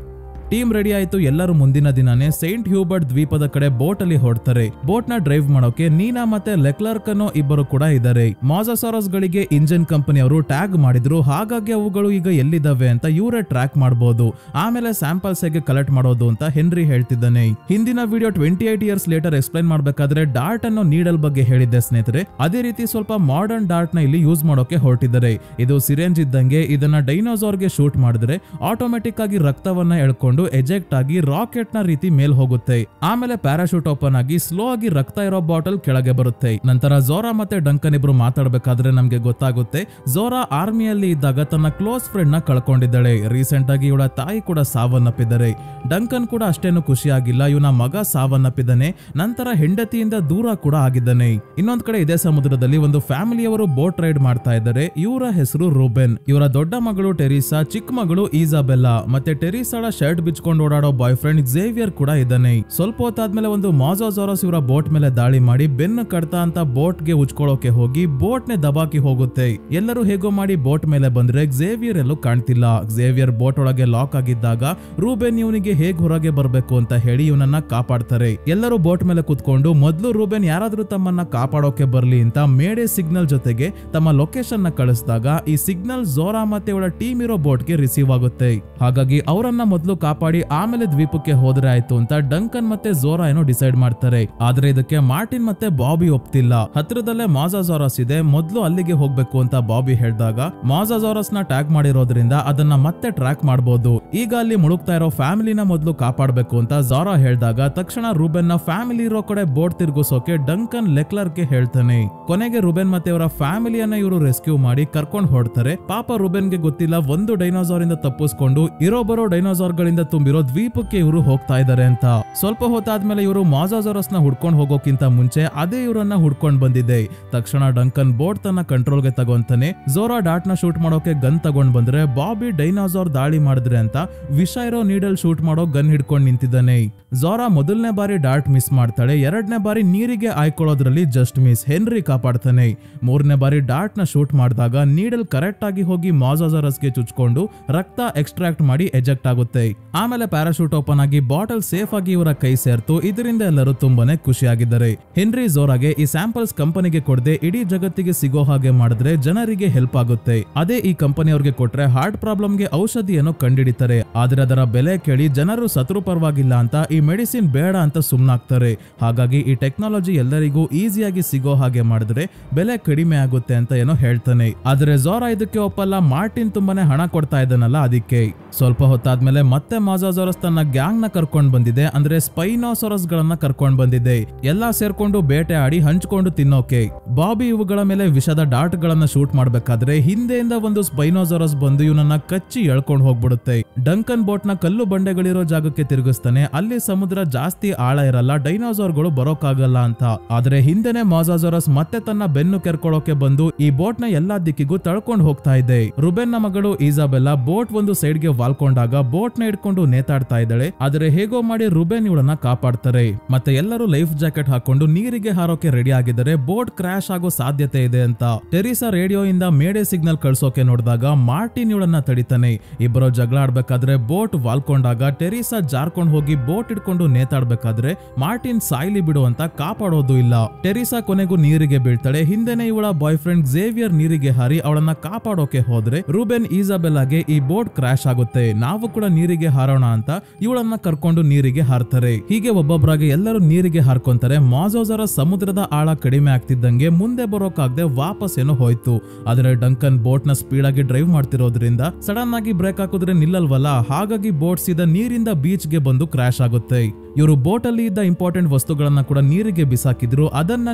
ಟೀಮ್ ರೆಡಿ ಆಯ್ತು. ಎಲ್ಲರೂ ಮುಂದಿನ ದಿನಾನೇ ಸೈಂಟ್ ಹ್ಯೂಬರ್ಟ್ ದ್ವೀಪದ ಕಡೆ ಬೋಟ್ ಅಲ್ಲಿ ಹೊರಡ್ತಾರೆ. ಬೋಟ್ ನ ಡ್ರೈವ್ ಮಾಡೋಕೆ ನೀನಾ ಮತ್ತೆ ಲೆಕ್ಲರ್ಕ್ ಅನ್ನೋ ಇಬ್ಬರು ಕೂಡ ಇದ್ದಾರೆ. ಮಾಸಾಸಾರಸ್ ಗಳಿಗೆ ಇಂಜಿನ್ ಕಂಪನಿ ಅವರು ಟ್ಯಾಗ್ ಮಾಡಿದ್ರು. ಹಾಗಾಗಿ ಅವುಗಳು ಈಗ ಎಲ್ಲಿದ್ದಾವೆ ಅಂತ ಇವರೇ ಟ್ರ್ಯಾಕ್ ಮಾಡಬಹುದು. ಆಮೇಲೆ ಸ್ಯಾಂಪಲ್ಸ್ ಹೇಗೆ ಕಲೆಕ್ಟ್ ಮಾಡೋದು ಅಂತ ಹೆನ್ರಿ ಹೇಳ್ತಿದ್ದಾನೆ. ಹಿಂದಿನ ವಿಡಿಯೋ 28 ಇಯರ್ಸ್ ಲೇಟರ್ ಎಕ್ಸ್ಪ್ಲೈನ್ ಮಾಡ್ಬೇಕಾದ್ರೆ ಡಾರ್ಟ್ ಅನ್ನೋ ನೀಡಲ್ ಬಗ್ಗೆ ಹೇಳಿದ್ದೆ ಸ್ನೇಹಿತರೆ. ಅದೇ ರೀತಿ ಸ್ವಲ್ಪ ಮಾಡರ್ನ್ ಡಾರ್ಟ್ ನ ಇಲ್ಲಿ ಯೂಸ್ ಮಾಡೋಕೆ ಹೊರಟಿದ್ದಾರೆ. ಇದು ಸಿರೆಂಜ್ ಇದ್ದಂಗೆ. ಇದನ್ನ ಡೈನೋಸಾರ್ ಗೆ ಶೂಟ್ ಮಾಡಿದ್ರೆ ಆಟೋಮೆಟಿಕ್ ಆಗಿ ರಕ್ತವನ್ನ ಎಳ್ಕೊಂಡು ಎಜೆಕ್ಟ್ ಆಗಿ ರಾಕೆಟ್ ನ ರೀತಿ ಮೇಲ್ ಹೋಗುತ್ತೆ. ಆಮೇಲೆ ಪ್ಯಾರಾಶೂಟ್ ಓಪನ್ ಆಗಿ ಸ್ಲೋ ಆಗಿ ರಕ್ತ ಇರೋ ಬಾಟಲ್ ಕೆಳಗೆ ಬರುತ್ತೆ. ನಂತರ ಝೋರಾ ಮತ್ತೆ ಡಂಕನ್ ಇಬ್ರು ಮಾತಾಡ್ಬೇಕಾದ್ರೆ ನಮ್ಗೆ ಗೊತ್ತಾಗುತ್ತೆ ಝೋರಾ ಆರ್ಮಿಯಲ್ಲಿ ಇದ್ದಾಗ ತನ್ನ ಕ್ಲೋಸ್ ಫ್ರೆಂಡ್ ನ ಕಳ್ಕೊಂಡಿದ್ದಾಳೆ. ರೀಸೆಂಟ್ ಆಗಿ ಇವಳ ತಾಯಿ ಕೂಡ ಸಾವನ್ನಪ್ಪಿದ್ದಾರೆ. ಡಂಕನ್ ಕೂಡ ಅಷ್ಟೇನು ಖುಷಿಯಾಗಿಲ್ಲ. ಇವನ ಮಗ ಸಾವನ್ನಪ್ಪಿದ್ದಾನೆ. ನಂತರ ಹೆಂಡತಿಯಿಂದ ದೂರ ಕೂಡ ಆಗಿದ್ದಾನೆ. ಇನ್ನೊಂದ್ ಕಡೆ ಇದೇ ಸಮುದ್ರದಲ್ಲಿ ಒಂದು ಫ್ಯಾಮಿಲಿಯವರು ಬೋಟ್ ರೈಡ್ ಮಾಡ್ತಾ ಇದ್ದಾರೆ. ಇವರ ಹೆಸರು ರೂಬೆನ್. ಇವರ ದೊಡ್ಡ ಮಗಳು ಟೆರಿಸಾ, ಚಿಕ್ಕ ಮಗಳು ಈಸಾಬೆಲ್ಲಾ ಮತ್ತೆ ಟೆರಿಸಾಳ ಶರ್ಟ್ ಬಿಚ್ಕೊಂಡು ಓಡಾಡೋ ಬಾಯ್ ಫ್ರೆಂಡ್ ಝೇವಿಯರ್ ಕೂಡ ಇದ್ದಾನೆ. ಸ್ವಲ್ಪ ಹೊತ್ತಾದ್ಮೇಲೆ ಒಂದು ಮಾಸಾಸಾರಸ್ ಇವರ ಬೋಟ್ ಮೇಲೆ ದಾಳಿ ಮಾಡಿ ಬೆನ್ನು ಕಡ್ತಾ ಅಂತ ಬೋಟ್ ಗೆ ಉಚ್ಕೊಳ್ಳೋಕೆ ಹೋಗಿ ಬೋಟ್ ನೆ ದಬಾಕಿ ಹೋಗುತ್ತೆ. ಎಲ್ಲರೂ ಹೇಗೋ ಮಾಡಿ ಬೋಟ್ ಮೇಲೆ ಬಂದ್ರೆ ಝೇವಿಯರ್ ಎಲ್ಲೂ ಕಾಣ್ತಿಲ್ಲ. ಝೇವಿಯರ್ ಬೋಟ್ ಒಳಗೆ ಲಾಕ್ ಆಗಿದ್ದಾಗ ರೂಬೆನ್ ಇವನಿಗೆ ಹೇಗ್ ಹೊರಗೆ ಬರ್ಬೇಕು ಅಂತ ಹೇಳಿ ಇವನನ್ನ ಕಾಪಾಡ್ತಾರೆ. ಎಲ್ಲರೂ ಬೋಟ್ ಮೇಲೆ ಕುತ್ಕೊಂಡು ಮೊದಲು ರೂಬೆನ್ ಯಾರಾದ್ರೂ ತಮ್ಮನ್ನ ಕಾಪಾಡೋಕೆ ಬರ್ಲಿ ಅಂತ ಮೇಡೆ ಸಿಗ್ನಲ್ ಜೊತೆಗೆ ತಮ್ಮ ಲೊಕೇಶನ್ ನ ಕಳಿಸಿದಾಗ ಈ ಸಿಗ್ನಲ್ ಝೋರಾ ಮತ್ತೆ ಇವಳ ಟೀಮ್ ಇರೋ ಬೋಟ್ ಗೆ ರಿಸೀವ್ ಆಗುತ್ತೆ. ಹಾಗಾಗಿ ಅವರನ್ನ ಮೊದಲು ಕಾಪಾಡಿ ಆಮೇಲೆ ದ್ವೀಪಕ್ಕೆ ಹೋದ್ರೆ ಆಯ್ತು ಅಂತ ಡಂಕನ್ ಮತ್ತೆ ಝೋರಾ ಏನೋ ಡಿಸೈಡ್ ಮಾಡ್ತಾರೆ. ಆದ್ರೆ ಇದಕ್ಕೆ ಮಾರ್ಟಿನ್ ಮತ್ತೆ ಬಾಬಿ ಒಪ್ತಿಲ್ಲ. ಹತ್ರದಲ್ಲೇ ಮಾಸಾಸಾರಸ್ ಇದೆ, ಮೊದಲು ಅಲ್ಲಿಗೆ ಹೋಗ್ಬೇಕು ಅಂತ ಬಾಬಿ ಹೇಳಿದಾಗ ಮಾಸಾಸಾರಸ್ ನ ಟ್ಯಾಗ್ ಮಾಡಿರೋದ್ರಿಂದ ಅದನ್ನ ಮತ್ತೆ ಟ್ರ್ಯಾಕ್ ಮಾಡಬಹುದು. ಈಗ ಅಲ್ಲಿ ಮುಳುಗ್ತಾ ಇರೋ ಫ್ಯಾಮಿಲಿನ ಮೊದಲು ಕಾಪಾಡಬೇಕು ಅಂತ ಝೋರಾ ಹೇಳಿದಾಗ ತಕ್ಷಣ ರೂಬೆನ್ ನ ಫ್ಯಾಮಿಲಿ ಇರೋ ಕಡೆ ಬೋಟ್ ತಿರುಗಿಸೋಕೆ ಡಂಕನ್ ಲೆಕ್ಲರ್ಕ್ ಗೆ ಹೇಳ್ತಾನೆ. ಕೊನೆಗೆ ರೂಬೆನ್ ಮತ್ತೆ ಅವರ ಫ್ಯಾಮಿಲಿಯನ್ನ ಇವರು ರೆಸ್ಕ್ಯೂ ಮಾಡಿ ಕರ್ಕೊಂಡು ಹೊರಡ್ತಾರೆ. ಪಾಪ ರೂಬೆನ್ ಗೆ ಗೊತ್ತಿಲ್ಲ ಒಂದು ಡೈನೋಸಾರ್ ಇಂದ ತಪ್ಪಿಸ್ಕೊಂಡು ಇರೋ ಡೈನೋಸಾರ್ ಗಳಿಂದ ತುಂಬಿರೋ ದ್ವೀಪಕ್ಕೆ ಇವರು ಹೋಗ್ತಾ ಇದ್ದಾರೆ ಅಂತ. ಸ್ವಲ್ಪ ಹೊತ್ತಾದ್ಮೇಲೆ ಇವರು ಮಾಸಾಸಾರಸ್ ನ ಹುಡ್ಕೊಂಡು ಹೋಗೋಕ್ಕಿಂತ ಮುಂಚೆ ಅದೇ ಇವರನ್ನ ಹುಡ್ಕೊಂಡ್ ಬಂದಿದೆ. ತಕ್ಷಣ ಡಂಕನ್ ಬೋಟ್ ತನ್ನ ಕಂಟ್ರೋಲ್ ಗೆ ತಗೊಂತಾನೆ. ಝೋರಾ ಡಾಟ್ ನ ಶೂಟ್ ಮಾಡೋಕೆ ಗನ್ ತಗೊಂಡ್ ಬಂದ್ರೆ ಬಾಬಿ ಡೈನೋಸಾರ್ ದಾಳಿ ಮಾಡಿದ್ರೆ ಅಂತ ವಿಷ ಇರೋ ನೀಡಲ್ ಶೂಟ್ ಮಾಡೋ ಗನ್ ಹಿಡ್ಕೊಂಡ್ ನಿಂತಿದ್ದಾನೆ. ಝೋರಾ ಮೊದಲನೇ ಬಾರಿ ಡಾಟ್ ಮಿಸ್ ಮಾಡ್ತಾಳೆ. ಎರಡನೇ ಬಾರಿ ನೀರಿಗೆ ಆಯ್ಕೊಳ್ಳೋದ್ರಲ್ಲಿ ಜಸ್ಟ್ ಮಿಸ್. ಹೆನ್ರಿ ಕಾಪಾಡ್ತಾನೆ. ಮೂರನೇ ಬಾರಿ ಡಾಟ್ ನ ಶೂಟ್ ಮಾಡಿದಾಗ ನೀಡಲ್ ಕರೆಕ್ಟ್ ಆಗಿ ಹೋಗಿ ಮಾಸಾಸಾರಸ್ ಗೆ ಚುಚ್ಕೊಂಡು ರಕ್ತ ಎಕ್ಸ್ಟ್ರಾಕ್ಟ್ ಮಾಡಿ ಎಜೆಕ್ಟ್ ಆಗುತ್ತೆ. ಆಮೇಲೆ ಪ್ಯಾರಾಶೂಟ್ ಓಪನ್ ಆಗಿ ಬಾಟಲ್ ಸೇಫ್ ಆಗಿ ಇವರ ಕೈ ಸೇರ್ತು. ಇದರಿಂದ ಎಲ್ಲರೂ ತುಂಬಾನೇ ಖುಷಿಯಾಗಿದ್ದಾರೆ. ಹೆನ್ರಿ ಝೋರಾಗೆ ಈ ಸ್ಯಾಂಪಲ್ಸ್ ಕಂಪನಿಗೆ ಕೊಡದೆ ಇಡೀ ಜಗತ್ತಿಗೆ ಸಿಗೋ ಹಾಗೆ ಮಾಡಿದ್ರೆ ಜನರಿಗೆ ಹೆಲ್ಪ್ ಆಗುತ್ತೆ. ಅದೇ ಈ ಕಂಪನಿ ಅವ್ರಿಗೆ ಕೊಟ್ರೆ ಹಾರ್ಟ್ ಪ್ರಾಬ್ಲಮ್ ಗೆ ಔಷಧಿಯನ್ನು ಕಂಡಿಡಿತಾರೆ. ಆದ್ರೆ ಅದರ ಬೆಲೆ ಕೇಳಿ ಜನರು ಸತ್ರು ಪರವಾಗಿಲ್ಲ ಅಂತ ಈ ಮೆಡಿಸಿನ್ ಬೇಡ ಅಂತ ಸುಮ್ನಾಗ್ತಾರೆ. ಹಾಗಾಗಿ ಈ ಟೆಕ್ನಾಲಜಿ ಎಲ್ಲರಿಗೂ ಈಸಿಯಾಗಿ ಸಿಗೋ ಹಾಗೆ ಮಾಡಿದ್ರೆ ಬೆಲೆ ಕಡಿಮೆ ಆಗುತ್ತೆ ಅಂತ ಏನೋ ಹೇಳ್ತಾನೆ. ಆದ್ರೆ ಝೋರಾ ಇದಕ್ಕೆ ಒಪ್ಪಲ್ಲ. ಮಾರ್ಟಿನ್ ತುಂಬಾನೇ ಹಣ ಕೊಡ್ತಾ ಇದ್ದಾನಲ್ಲ ಅದಕ್ಕೆ. ಸ್ವಲ್ಪ ಹೊತ್ತಾದ್ಮೇಲೆ ಮತ್ತೆ ಮಾಜಾಜಾರಸ್ ತನ್ನ ಗ್ಯಾಂಗ್ ನ ಕರ್ಕೊಂಡ್ ಬಂದಿದೆ, ಅಂದ್ರೆ ಸ್ಪೈನೋಸಾರಸ್ ಗಳನ್ನ ಕರ್ಕೊಂಡ್ ಬಂದಿದೆ. ಎಲ್ಲಾ ಸೇರ್ಕೊಂಡು ಬೇಟೆ ಆಡಿ ಹಂಚ್ಕೊಂಡು ತಿನ್ನೋಕೆ. ಬಾಬಿ ಇವುಗಳ ಮೇಲೆ ವಿಷದ ಡಾಟ್ ಗಳನ್ನ ಶೂಟ್ ಮಾಡ್ಬೇಕಾದ್ರೆ ಹಿಂದೆಯಿಂದ ಒಂದು ಸ್ಪೈನೋಸಾರಸ್ ಬಂದು ಇವನನ್ನ ಕಚ್ಚಿ ಎಳ್ಕೊಂಡು ಹೋಗ್ಬಿಡುತ್ತೆ. ಡಂಕನ್ ಬೋಟ್ ನ ಕಲ್ಲು ಬಂಡೆಗಳಿರೋ ಜಾಗಕ್ಕೆ ತಿರುಗಿಸ್ತಾನೆ. ಅಲ್ಲಿ ಸಮುದ್ರ ಜಾಸ್ತಿ ಆಳ ಇರಲ್ಲ, ಡೈನೋಸಾರ್ ಗಳು ಬರೋಕಾಗಲ್ಲ ಅಂತ. ಆದ್ರೆ ಹಿಂದೆನೆ ಮಾಜಾಜಾರಸ್ ಮತ್ತೆ ತನ್ನ ಬೆನ್ನು ಕೆರ್ಕೊಳ್ಳೋಕೆ ಬಂದು ಈ ಬೋಟ್ ನ ಎಲ್ಲಾ ದಿಕ್ಕಿಗೂ ತಳ್ಕೊಂಡು ಹೋಗ್ತಾ ಇದೆ. ರುಬೆನ್ ನ ಮಗಳು ಇಸಾಬೆಲ್ಲಾ ಬೋಟ್ ಒಂದು ಸೈಡ್ ಗೆ ವಾಲ್ಕೊಂಡಾಗ ಬೋಟ್ ನ ಇಟ್ಕೊಂಡು ನೇತಾಡ್ತಾ ಇದ್ದಾಳೆ. ಆದ್ರೆ ಹೇಗೋ ಮಾಡಿ ರುಬೆನ್ ಇವಳನ್ನ ಕಾಪಾಡ್ತಾರೆ. ಮತ್ತೆ ಎಲ್ಲರೂ ಲೈಫ್ ಜಾಕೆಟ್ ಹಾಕೊಂಡು ನೀರಿಗೆ ಹಾರೋಕೆ ರೆಡಿ ಆಗಿದ್ದಾರೆ. ಬೋಟ್ ಕ್ರಾಶ್ ಆಗೋ ಸಾಧ್ಯತೆ ಇದೆ ಅಂತ ಟೆರಿಸಾ ರೇಡಿಯೋ ಇಂದ ಮೇಡೆ ಸಿಗ್ನಲ್ ಕಳ್ಸೋಕೆ ನೋಡಿದಾಗ ಮಾರ್ಟಿನ್ ಇವಳನ್ನ ತಡಿತಾನೆ. ಇಬ್ಬರು ಜಗಳ ಆಡ್ಬೇಕಾದ್ರೆ ಬೋಟ್ ವಾಲ್ಕೊಂಡಾಗ ಟೆರಿಸಾ ಜಾರ್ಕೊಂಡ್ ಹೋಗಿ ಬೋಟ್ ಇಟ್ಕೊಂಡು ನೇತಾಡ್ಬೇಕಾದ್ರೆ ಮಾರ್ಟಿನ್ ಸಾಯ್ಲಿ ಬಿಡು ಅಂತ ಕಾಪಾಡೋದು ಇಲ್ಲ. ಟೆರಿಸಾ ಕೊನೆಗೂ ನೀರಿಗೆ ಬೀಳ್ತಾಳೆ. ಹಿಂದೆನೆ ಇವಳ ಬಾಯ್ ಫ್ರೆಂಡ್ ಝೇವಿಯರ್ ನೀರಿಗೆ ಹಾರಿ ಅವಳನ್ನ ಕಾಪಾಡೋಕೆ ಹೋದ್ರೆ ರೂಬೆನ್ ಇಸಾಬೆಲ್ಲಾಗೆ ಈ ಬೋಟ್ ಕ್ರಾಶ್ ಆಗುತ್ತೆ. ನಾವು ಕೂಡ ನೀರಿಗೆ ಹಾರೋಣ ಅಂತ ಇವಳನ್ನ ಕರ್ಕೊಂಡು ನೀರಿಗೆ ಹಾರ್ತಾರೆ. ಹೀಗೆ ಒಬ್ಬೊಬ್ಬರಾಗೆ ಎಲ್ಲರೂ ನೀರಿಗೆ ಹಾರ್ಕೊಂತಾರೆ. ಮಾಜಾಜಾರಸ್ ಸಮುದ್ರದ ಆಳ ಕಡಿಮೆ ಆಗ್ತಿದ್ದಂಗೆ ಮುಂದೆ ಬರೋಕಾಗದೆ ವಾಪಸ್ ಏನೋ ಹೋಯ್ತು. ಆದ್ರೆ ಡಂಕನ್ ಬೋಟ್ ನ ಸ್ಪೀಡ್ ಆಗಿ ಡ್ರೈವ್ ಮಾಡ್ತಿರೋದ್ರಿಂದ ಸಡನ್ ಆಗಿ ಬ್ರೇಕ್ ಹಾಕಿದ್ರೆ ನಿಲ್ಲಲ್ವಲ್ಲ, ಹಾಗಾಗಿ ಬೋಟ್ ಸೀದಾ ನೀರಿಂದ ಬೀಚ್ ಗೆ ಬಂದು ಕ್ರಾಶ್ ಆಗುತ್ತೆ. ಇವರು ಬೋಟ್ ಅಲ್ಲಿ ಇದ್ದ ಇಂಪಾರ್ಟೆಂಟ್ ವಸ್ತುಗಳನ್ನ ಕೂಡ ನೀರಿಗೆ ಬಿಸಾಕಿದ್ರು. ಅದನ್ನ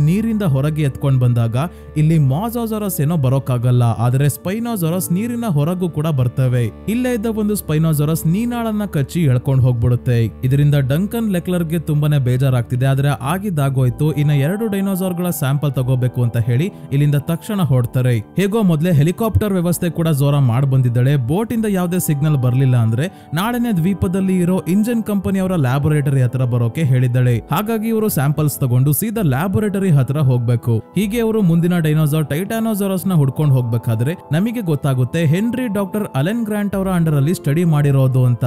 ನೀರಿಂದ ಹೊರಗೆ ಎತ್ಕೊಂಡ್ ಬಂದಾಗ ಇಲ್ಲಿ ಮಾಜಾಜಾರಸ್ ಏನೋ ಬರೋಕಾಗಲ್ಲ, ಆದ್ರೆ ಸ್ಪೈನೋಸಾರಸ್ ನೀರಿನ ಹೊರಗೂ ಕೂಡ ಬರ್ತವೆ. ಇಲ್ಲೇ ಇದ್ದ ಒಂದು ಸ್ಪೈನೋಸಾರಸ್ ನೀನಾಳನ್ನ ಕಚ್ಚಿ ಎಳ್ಕೊಂಡ್ ಹೋಗ್ಬಿಡುತ್ತೆ. ಇದರಿಂದ ಡಂಕನ್ ಲೆಕ್ಲರ್ಗೆ ತುಂಬಾನೇ ಬೇಜಾರಾಗ್ತಿದೆ. ಆದ್ರೆ ಆಗಿದ್ದಾಗೋಯ್ತು. ಇನ್ನ 2 ಡೈನೋಸಾರ್ ಗಳ ಸ್ಯಾಂಪಲ್ ತಗೋಬೇಕು ಅಂತ ಹೇಳಿ ಇಲ್ಲಿಂದ ತಕ್ಷಣ ಹೊರಡ್ತಾರೆ. ಹೇಗೋ ಮೊದಲೇ ಹೆಲಿಕಾಪ್ಟರ್ ವ್ಯವಸ್ಥೆ ಕೂಡ ಜೋರ ಮಾಡಿ ಬಂದಿದ್ದಾಳೆ. ಬೋಟ್ ಇಂದ ಯಾವುದೇ ಸಿಗ್ನಲ್ ಬರ್ಲಿಲ್ಲ ಅಂದ್ರೆ ನಾಳೆನೆ ದ್ವೀಪದಲ್ಲಿ ಇರೋ ಇಂಜಿನ್ ಕಂಪನಿ ಅವರ ಲ್ಯಾಬೊರೇಟರಿ ಹತ್ರ ಬರೋಕೆ ಹೇಳಿದ್ದಾಳೆ. ಹಾಗಾಗಿ ಇವರು ಸ್ಯಾಂಪಲ್ಸ್ ತಗೊಂಡು ಸೀದಾ ಲ್ಯಾಬೊರೇಟರಿ ಹತ್ರ ಹೋಗ್ಬೇಕು. ಹೀಗೆ ಅವರು ಮುಂದಿನ ಡೈನೋಸಾರ್ ಟೈಟಾನೋಸಾರಸ್ ನ ಹುಡ್ಕೊಂಡು ಹೋಗ್ಬೇಕಾದ್ರೆ ನಮಗೆ ಗೊತ್ತಾಗುತ್ತೆ ಹೆನ್ರಿ ಡಾಕ್ಟರ್ ಅಲೆನ್ ಗ್ರಾಂಟ್ ಅವರ ಅಂಡರ್ ಅಲ್ಲಿ ಸ್ಟಡಿ ಮಾಡಿರೋದು ಅಂತ.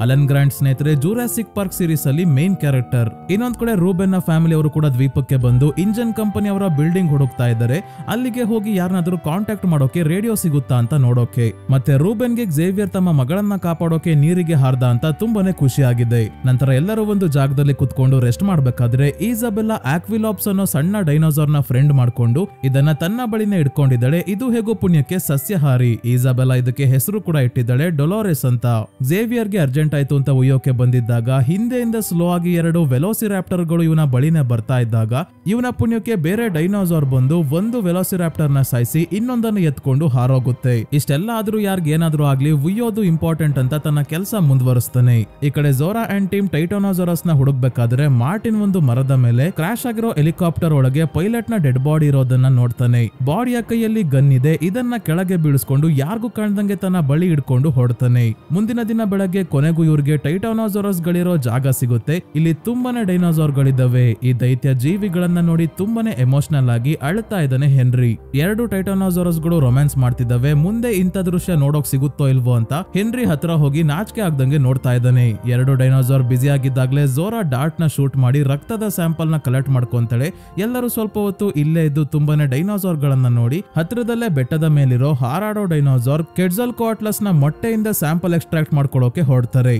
ಅಲೆನ್ ಗ್ರಾಂಟ್ ಸ್ನೇಹಿತರೆ ಜೂರಾಸಿಕ್ ಪಾರ್ಕ್ ಸೀರೀಸ್ ಅಲ್ಲಿ ಮೇನ್ ಕ್ಯಾರೆಕ್ಟರ್. ಇನ್ನೊಂದ್ ಕಡೆ ರೂಬೆನ್ ನ ಫ್ಯಾಮಿಲಿ ಅವರು ಕೂಡ ದ್ವೀಪಕ್ಕೆ ಬಂದು ಇಂಜಿನ್ ಕಂಪನಿ ಅವರ ಬಿಲ್ಡಿಂಗ್ ಹುಡುಕ್ತಾ ಇದ್ದಾರೆ. ಅಲ್ಲಿಗೆ ಹೋಗಿ ಯಾರನ್ನಾದ್ರೂ ಕಾಂಟ್ಯಾಕ್ಟ್ ಮಾಡೋಕೆ ರೇಡಿಯೋ ಸಿಗುತ್ತಾ ಅಂತ ನೋಡೋಕೆ. ಮತ್ತೆ ರೂಬೆನ್ಗೆ ಝೇವಿಯರ್ ತಮ್ಮ ಮಗಳನ್ನ ಕಾಪಾಡೋಕೆ ನೀರಿಗೆ ಹಾರ್ದ ಅಂತ ತುಂಬಾನೇ ಖುಷಿ ಆಗಿದೆ. ನಂತರ ಎಲ್ಲರೂ ಒಂದು ಜಾಗದಲ್ಲಿ ಕುತ್ಕೊಂಡು ರೆಸ್ಟ್ ಮಾಡ್ಬೇಕಾದ್ರೆ ಇಸಾಬೆಲ್ಲಾ ಆಕ್ವಿಲಾಪ್ಸ್ ಅನ್ನೋ ಸಣ್ಣ ಡೈನೋಸಾರ್ ನ ಫ್ರೆಂಡ್ ಮಾಡ್ಕೊಂಡು ಇದನ್ನ ತನ್ನ ಬಳಿನೇ ಇಟ್ಕೊಂಡಿದ್ದಾಳೆ. ಇದು ಹೇಗೋ ಪುಣ್ಯಕ್ಕೆ ಸಸ್ಯಹಾರಿ. ಇಸಾಬೆಲ್ಲಾ ಇದಕ್ಕೆ ಹೆಸರು ಕೂಡ ಇಟ್ಟಿದ್ದಾಳೆ ಡೊಲೋರೆಸ್ ಅಂತ. ಝೇವಿಯರ್ಗೆ ಅರ್ಜೆಂಟ್ ಆಯ್ತು ಅಂತ ಉಯ್ಯೋಕೆ ಬಂದಿದ್ದಾಗ ಹಿಂದೆಯಿಂದ ಸ್ಲೋ ಆಗಿ 2 ವೆಲೋಸಿರಾಪ್ಟರ್ ಗಳು ಇವನ ಬಳಿನೇ ಬರ್ತಾ ಇದ್ದಾಗ ಇವನ ಪುಣ್ಯಕ್ಕೆ ಬೇರೆ ಡೈನೋಸಾರ್ ಬಂದು ಒಂದು ವೆಲೋಸಿರಾಪ್ಟರ್ ನ ಸಾಯಿಸಿ ಇನ್ನೊಂದನ್ನು ಎತ್ಕೊಂಡು ಹಾರೋಗುತ್ತೆ. ಇಷ್ಟೆಲ್ಲ ಆದ್ರೂ ಯಾರಿಗೇನಾದ್ರೂ ಆಗ್ಲಿ ಉಯ್ಯೋದು ಇಂಪಾರ್ಟೆಂಟ್ ಅಂತ ತನ್ನ ಕೆಲಸ ಮುಂದುವರಿಸ್ತಾನೆ. ಈ ಕಡೆ ಝೋರಾ ಅಂಡ್ ಟೀಮ್ ಟೈಟಾನೋಸಾರಸ್ ನ ಹುಡುಕ್ಬೇಕಾದ್ರೆ ಮಾರ್ಟಿನ್ ಒಂದು ಮರದ ಮೇಲೆ ಕ್ರಾಶ್ ಆಗಿರೋ ಹೆಲಿಕಾಪ್ಟರ್ ಒಳಗೆ ಪೈಲಟ್ ನ ಡೆಡ್ ಬಾಡಿ ಇರೋದನ್ನ ನೋಡ್ತಾನೆ. ಬಾಡಿಯ ಕೈಯಲ್ಲಿ ಗನ್ ಇದೆ. ಇದನ್ನ ಕೆಳಗೆ ಬೀಳಿಸ್ಕೊಂಡು ಯಾರಿಗೂ ಕಾಣ್ದಂಗೆ ತನ್ನ ಬಳಿ ಹಿಡ್ಕೊಂಡು ಹೊಡ್ತಾನೆ. ಮುಂದಿನ ದಿನ ಬೆಳಗ್ಗೆ ಕೊನೆಗೂ ಇವ್ರಿಗೆ ಟೈಟಾನೋಸಾರಸ್ ಗಳಿರೋ ಜಾಗ ಸಿಗುತ್ತೆ. ಇಲ್ಲಿ ತುಂಬಾನೇ ಡೈನೋಸಾರ್ ಗಳಿದ್ದಾವೆ. ಈ ದೈತ್ಯ ಜೀವಿಗಳನ್ನ ನೋಡಿ ತುಂಬಾನೇ ಎಮೋಷನಲ್ ಆಗಿ ಅಳ್ತಾ ಇದ್ದಾನೆ ಹೆನ್ರಿ. 2 ಟೈಟಾನೋಸಾರಸ್ ಗಳು ರೊಮ್ಯಾನ್ಸ್ ಮಾಡ್ತಿದ್ದಾವೆ. ಮುಂದೆ ಇಂಥ ದೃಶ್ಯ ನೋಡೋಕ್ ಸಿಗುತ್ತೋ ಇಲ್ವೋ ಅಂತ ಹೆನ್ರಿ ಹತ್ರ ಹೋಗಿ ನಾಚಿಕೆ ಆಗ್ದಂಗೆ ನೋಡ್ತಾ ಇದ್ದಾನೆ. 2 ಡೈನೋಸಾರ್ ಬಿಸಿ ಆಗಿದ್ದಾಗ್ಲೇ ಝೋರಾ ಡಾರ್ಟ್ ನ ಶೂಟ್ ಮಾಡಿ ರಕ್ತದ ಸ್ಯಾಂಪಲ್ ನ ಕಲೆಕ್ಟ್ ಮಾಡ್ಕೊಂತಾಳೆ. ಎಲ್ಲರೂ ಸ್ವಲ್ಪ ಹೊತ್ತು ಇಲ್ಲೇ ಇದ್ದು ತುಂಬಾನೇ ಡೈನೋಸಾರ್ ಗಳನ್ನ ನೋಡಿ ಹತ್ರದಲ್ಲೇ ಬೆಟ್ಟದ ಮೇಲಿರೋ ಹಾರಾಡೋ ಡೈನೋಸಾರ್ ಕೆಟ್ಜಲ್ಕೋಟ್ಲಸ್ ನ ಮೊಟ್ಟೆಯಿಂದ ಸ್ಯಾಂಪಲ್ ಎಕ್ಸ್ಟ್ರಾಕ್ಟ್ ಮಾಡ್ಕೊಳ್ಳೋಕೆ ಹೊರಡ್ತಾರೆ.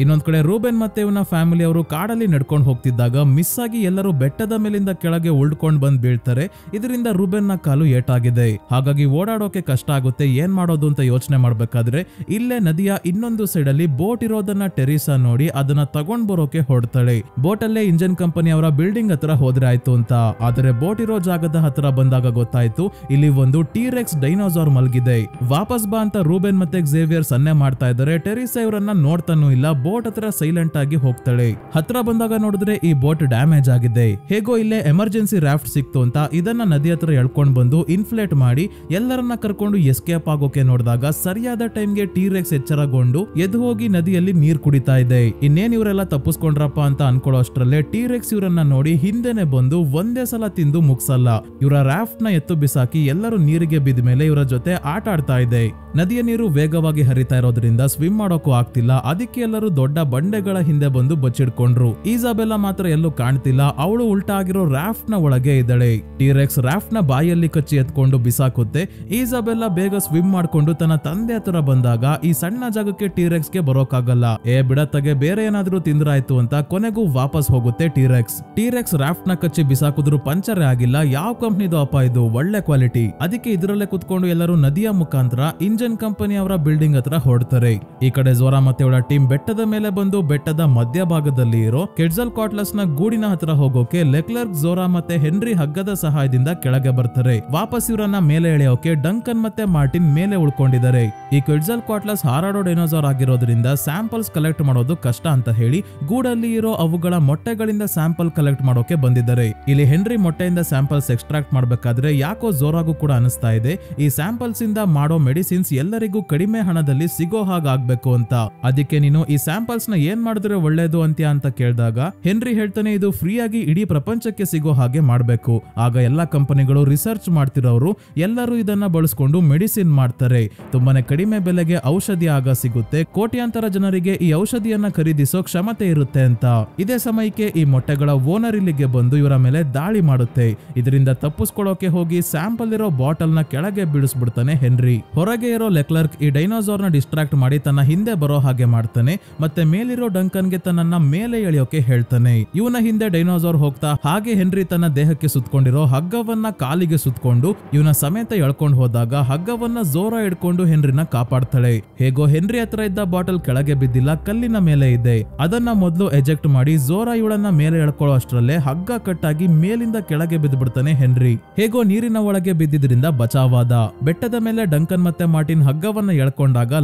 ಇನ್ನೊಂದ್ ಕಡೆ ರೂಬೆನ್ ಮತ್ತೆ ಇವನ ಫ್ಯಾಮಿಲಿ ಅವರು ಕಾಡಲ್ಲಿ ನಡ್ಕೊಂಡು ಹೋಗ್ತಿದ್ದಾಗ ಮಿಸ್ ಆಗಿ ಎಲ್ಲರೂ ಬೆಟ್ಟದ ಮೇಲಿಂದ ಕೆಳಗೆ ಉಳ್ಕೊಂಡು ಬಂದ್ ಬೀಳ್ತಾರೆ. ಇದರಿಂದ ರೂಬೆನ್ ನ ಕಾಲು ಏಟಾಗಿದೆ. ಹಾಗಾಗಿ ಓಡಾಡೋಕೆ ಕಷ್ಟ ಆಗುತ್ತೆ. ಏನ್ ಮಾಡೋದು ಅಂತ ಯೋಚನೆ ಮಾಡ್ಬೇಕಾದ್ರೆ ಇಲ್ಲೇ ನದಿಯ ಇನ್ನೊಂದು ಸೈಡ್ ಅಲ್ಲಿ ಬೋಟ್ ಇರೋದನ್ನ ಟೆರಿಸಾ ನೋಡಿ ಅದನ್ನ ತಗೊಂಡ್ ಬರೋಕೆ ಹೊರಡ್ತಾಳೆ. ಬೋಟ್ ಅಲ್ಲೇ ಇಂಜಿನ್ ಕಂಪನಿ ಅವರ ಬಿಲ್ಡಿಂಗ್ ಹತ್ರ ಹೋದ್ರೆ ಆಯ್ತು ಅಂತ. ಆದ್ರೆ ಬೋಟ್ ಇರೋ ಜಾಗದ ಹತ್ರ ಬಂದಾಗ ಗೊತ್ತಾಯ್ತು ಇಲ್ಲಿ ಒಂದು ಟೀರೆಕ್ಸ್ ಡೈನೋಸಾರ್ ಮಲಗಿದೆ. ವಾಪಸ್ ಬಾ ಅಂತ ರೂಬೆನ್ ಮತ್ತೆ ಝೇವಿಯರ್ ಸನ್ನೆ ಮಾಡ್ತಾ ಇದ್ದಾರೆ. ಟೆರಿಸಾ ಇವರನ್ನ ನೋಡ್ತಾನೂ ಇಲ್ಲ. ಬೋಟ್ ಹತ್ರ ಸೈಲೆಂಟ್ ಆಗಿ ಹೋಗ್ತಾಳೆ. ಹತ್ರ ಬಂದಾಗ ನೋಡಿದ್ರೆ ಈ ಬೋಟ್ ಡ್ಯಾಮೇಜ್ ಆಗಿದೆ. ಹೇಗೋ ಇಲ್ಲೇ ಎಮರ್ಜೆನ್ಸಿ ರಾಫ್ಟ್ ಸಿಕ್ತು ಅಂತ ಇದನ್ನ ನದಿ ಹತ್ರ ಎಳ್ಕೊಂಡ್ ಬಂದು ಇನ್ಫ್ಲೇಟ್ ಮಾಡಿ ಎಲ್ಲರನ್ನ ಕರ್ಕೊಂಡು ಎಸ್ಕೇಪ್ ಆಗೋಕೆ ನೋಡಿದಾಗ ಸರಿಯಾದ ಟೈಮ್ಗೆ ಟೀರೆಕ್ಸ್ ಎಚ್ಚರಗೊಂಡು ಎದ್ದು ಹೋಗಿ ನದಿಯಲ್ಲಿ ನೀರ್ ಕುಡಿತಾ ಇದೆ. ಇನ್ನೇನ್ ಇವರೆಲ್ಲ ತಪ್ಪಿಸ್ಕೊಂಡ್ರಪ್ಪ ಅಂತ ಅನ್ಕೊಳ್ಳೋ ಅಷ್ಟ್ರಲ್ಲೇ ಟೀರೆಕ್ಸ್ ಇವರನ್ನ ನೋಡಿ ಹಿಂದೆನೆ ಬಂದು ಒಂದೇ ಸಲ ತಿಂದು ಮುಗ್ಸಲ್ಲ. ಇವರ ರಾಫ್ಟ್ ನ ಎತ್ತು ಬಿಸಾಕಿ ಎಲ್ಲರೂ ನೀರಿಗೆ ಬಿದ್ದ ಮೇಲೆ ಇವರ ಜೊತೆ ಆಟ ಆಡ್ತಾ ಇದೆ. ನದಿಯ ನೀರು ವೇಗವಾಗಿ ಹರಿತಾ ಇರೋದ್ರಿಂದ ಸ್ವಿಮ್ ಮಾಡೋಕು ಆಗ್ತಿಲ್ಲ. ಅದಕ್ಕೆ ಎಲ್ಲರೂ ದೊಡ್ಡ ಬಂಡೆಗಳ ಹಿಂದೆ ಬಂದು ಬಚ್ಚಿಡ್ಕೊಂಡ್ರು. ಈಸಾಬೆಲ್ಲಾ ಮಾತ್ರ ಎಲ್ಲೂ ಕಾಣ್ತಿಲ್ಲ. ಅವಳು ಉಲ್ಟಾ ಆಗಿರೋ ರಾಫ್ಟ್ ನ ಒಳಗೆ ಇದ್ದಾಳೆ. ಟೀರೆಕ್ಸ್ ರಾಫ್ಟ್ ನ ಬಾಯಲ್ಲಿ ಕಚ್ಚಿ ಎತ್ಕೊಂಡು ಬಿಸಾಕುತ್ತೆ. ಈಸಾಬೆಲ್ಲಾ ಬೇಗ ಸ್ವಿಮ್ ಮಾಡ್ಕೊಂಡು ತನ್ನ ತಂದೆ ಹತ್ರ ಬಂದಾಗ ಈ ಸಣ್ಣ ಜಾಗಕ್ಕೆ ಟೀರೆಕ್ಸ್ ಗೆ ಬರೋಕಾಗಲ್ಲ. ಬಿಡತ್ತಗೆ ಬೇರೆ ಏನಾದ್ರೂ ತಿಂದ್ರಾಯ್ತು ಅಂತ ಕೊನೆಗೂ ವಾಪಸ್ ಹೋಗುತ್ತೆ ಟೀರೆಕ್ಸ್ ರಾಫ್ಟ್ ನ ಕಚ್ಚಿ ಬಿಸಾಕಿದ್ರು ಪಂಚರೇ ಆಗಿಲ್ಲ. ಯಾವ ಕಂಪ್ನಿದು ಅಪ್ಪ ಇದು, ಒಳ್ಳೆ ಕ್ವಾಲಿಟಿ. ಅದಕ್ಕೆ ಇದರಲ್ಲೇ ಕುತ್ಕೊಂಡು ಎಲ್ಲರೂ ನದಿಯ ಮುಖಾಂತರ ಇಂಜನ್ ಕಂಪನಿ ಅವರ ಬಿಲ್ಡಿಂಗ್ ಹತ್ರ ಹೊರಡ್ತಾರೆ. ಈ ಕಡೆ ಝೋರಾ ಮತ್ತೆ ಅವಳ ಟೀಮ್ ಬೆಟ್ಟದ ಮೇಲೆ ಬಂದು ಬೆಟ್ಟದ ಮಧ್ಯಭಾಗದಲ್ಲಿ ಇರೋ ಕೆಟ್ಜಲ್ಕಾಟ್ಲಸ್ ನ ಗೂಡಿನ ಹತ್ರ ಹೋಗೋಕೆ ಲೆಕ್ಲರ್ಕ್, ಝೋರಾ ಮತ್ತೆ ಹೆನ್ರಿ ಹಗ್ಗದ ಸಹಾಯದಿಂದ ಕೆಳಗೆ ಬರ್ತಾರೆ. ವಾಪಸ್ ಇವರನ್ನ ಮೇಲೆ ಎಳೆಯೋಕೆ ಡಂಕನ್ ಮತ್ತೆ ಮಾರ್ಟಿನ್ ಮೇಲೆ ಉಳ್ಕೊಂಡಿದ್ದಾರೆ. ಈ ಕೆಟ್ಜಲ್ಕಾಟ್ಲಸ್ ಹಾರಾಡೋ ಡೈನೋಸಾರ್ ಆಗಿರೋದ್ರಿಂದ ಸ್ಯಾಂಪಲ್ಸ್ ಕಲೆಕ್ಟ್ ಮಾಡೋದು ಕಷ್ಟ ಅಂತ ಹೇಳಿ ಗೂಡಲ್ಲಿ ಇರೋ ಅವುಗಳ ಮೊಟ್ಟೆಗಳಿಂದ ಸ್ಯಾಂಪಲ್ ಕಲೆಕ್ಟ್ ಮಾಡೋಕೆ ಬಂದಿದ್ದಾರೆ. ಇಲ್ಲಿ ಹೆನ್ರಿ ಮೊಟ್ಟೆಯಿಂದ ಸ್ಯಾಂಪಲ್ಸ್ ಎಕ್ಸ್ಟ್ರಾಕ್ಟ್ ಮಾಡಬೇಕಾದ್ರೆ ಯಾಕೋ ಝೋರಾಗೂ ಕೂಡ ಅನಿಸ್ತಾ ಇದೆ ಈ ಸ್ಯಾಂಪಲ್ಸ್ ಇಂದ ಮಾಡೋ ಮೆಡಿಸಿನ್ಸ್ ಎಲ್ಲರಿಗೂ ಕಡಿಮೆ ಹಣದಲ್ಲಿ ಸಿಗೋ ಹಾಗಾಗ್ಬೇಕು ಅಂತ. ಅದಕ್ಕೆ ನೀನು ಈ ಸ್ಯಾಂಪಲ್ಸ್ ನ ಏನ್ ಮಾಡಿದ್ರೆ ಒಳ್ಳೇದು ಅಂತ್ಯ ಅಂತ ಕೇಳಿದಾಗ ಹೆನ್ರಿ ಹೇಳ್ತಾನೆ, ಇದು ಫ್ರೀ ಆಗಿ ಇಡೀ ಪ್ರಪಂಚಕ್ಕೆ ಸಿಗೋ ಹಾಗೆ ಮಾಡ್ಬೇಕು. ಆಗ ಎಲ್ಲಾ ಕಂಪನಿಗಳು ರಿಸರ್ಚ್ ಮಾಡ್ತಿರೋರು ಎಲ್ಲರೂ ಇದನ್ನ ಬಳಸ್ಕೊಂಡು ಮೆಡಿಸಿನ್ ಮಾಡ್ತಾರೆ. ತುಂಬಾನೇ ಕಡಿಮೆ ಬೆಲೆಗೆ ಔಷಧಿ ಆಗ ಸಿಗುತ್ತೆ. ಕೋಟ್ಯಾಂತರ ಜನರಿಗೆ ಈ ಔಷಧಿಯನ್ನ ಖರೀದಿಸೋ ಕ್ಷಮತೆ ಇರುತ್ತೆ ಅಂತ. ಇದೇ ಸಮಯಕ್ಕೆ ಈ ಮೊಟ್ಟೆಗಳ ಓನರ್ ಇಲ್ಲಿಗೆ ಬಂದು ಇವರ ಮೇಲೆ ದಾಳಿ ಮಾಡುತ್ತೆ. ಇದರಿಂದ ತಪ್ಪಿಸ್ಕೊಳ್ಳೋಕೆ ಹೋಗಿ ಸ್ಯಾಂಪಲ್ ಇರೋ ಬಾಟಲ್ ನ ಕೆಳಗೆ ಬೀಳಿಸ್ಬಿಡ್ತಾನೆ ಹೆನ್ರಿ. ಹೊರಗೆ ಇರೋ ಲೆಕ್ಲರ್ಕ್ ಈ ಡೈನೋಸಾರ್ ನ ಡಿಸ್ಟ್ರಾಕ್ಟ್ ಮಾಡಿ ತನ್ನ ಹಿಂದೆ ಬರೋ ಹಾಗೆ ಮಾಡ್ತಾನೆ. ಮತ್ತೆ ಮೇಲಿರೋ ಡಂಕನ್ ಗೆ ತನ್ನನ್ನ ಮೇಲೆ ಎಳೆಯೋಕೆ ಹೇಳ್ತಾನೆ. ಇವನ ಹಿಂದೆ ಡೈನೋಸಾರ್ ಹೋಗ್ತಾ ಹಾಗೆ ಹೆನ್ರಿ ತನ್ನ ದೇಹಕ್ಕೆ ಸುತ್ತಕೊಂಡಿರೋ ಹಗ್ಗವನ್ನ ಕಾಲಿಗೆ ಸುತ್ತಕೊಂಡು ಇವನ ಸಮೇತ ಎಳ್ಕೊಂಡು ಹೋದಾಗ ಹಗ್ಗವನ್ನ ಝೋರಾ ಹಿಡ್ಕೊಂಡು ಹೆನ್ರಿನ ಕಾಪಾಡ್ತಾಳೆ. ಹೇಗೋ ಹೆನ್ರಿ ಹತ್ರ ಇದ್ದ ಬಾಟಲ್ ಕೆಳಗೆ ಬಿದ್ದಿಲ್ಲ, ಕಲ್ಲಿನ ಮೇಲೆ ಇದೆ. ಅದನ್ನ ಮೊದಲು ಎಜೆಕ್ಟ್ ಮಾಡಿ ಝೋರಾ ಇವಳನ್ನ ಮೇಲೆ ಎಳ್ಕೊಳ್ಳೋ ಅಷ್ಟರಲ್ಲೇ ಹಗ್ಗ ಕಟ್ಟಾಗಿ ಮೇಲಿಂದ ಕೆಳಗೆ ಬಿದ್ದುಬಿಡ್ತಾನೆ ಹೆನ್ರಿ. ಹೇಗೋ ನೀರಿನ ಒಳಗೆ ಬಿದ್ದಿದ್ರಿಂದ ಬಚಾವಾದ. ಬೆಟ್ಟದ ಮೇಲೆ ಡಂಕನ್ ಮತ್ತೆ ಮಾರ್ಟಿನ್ ಹಗ್ಗವನ್ನ ಎಳ್ಕೊಂಡಾಗ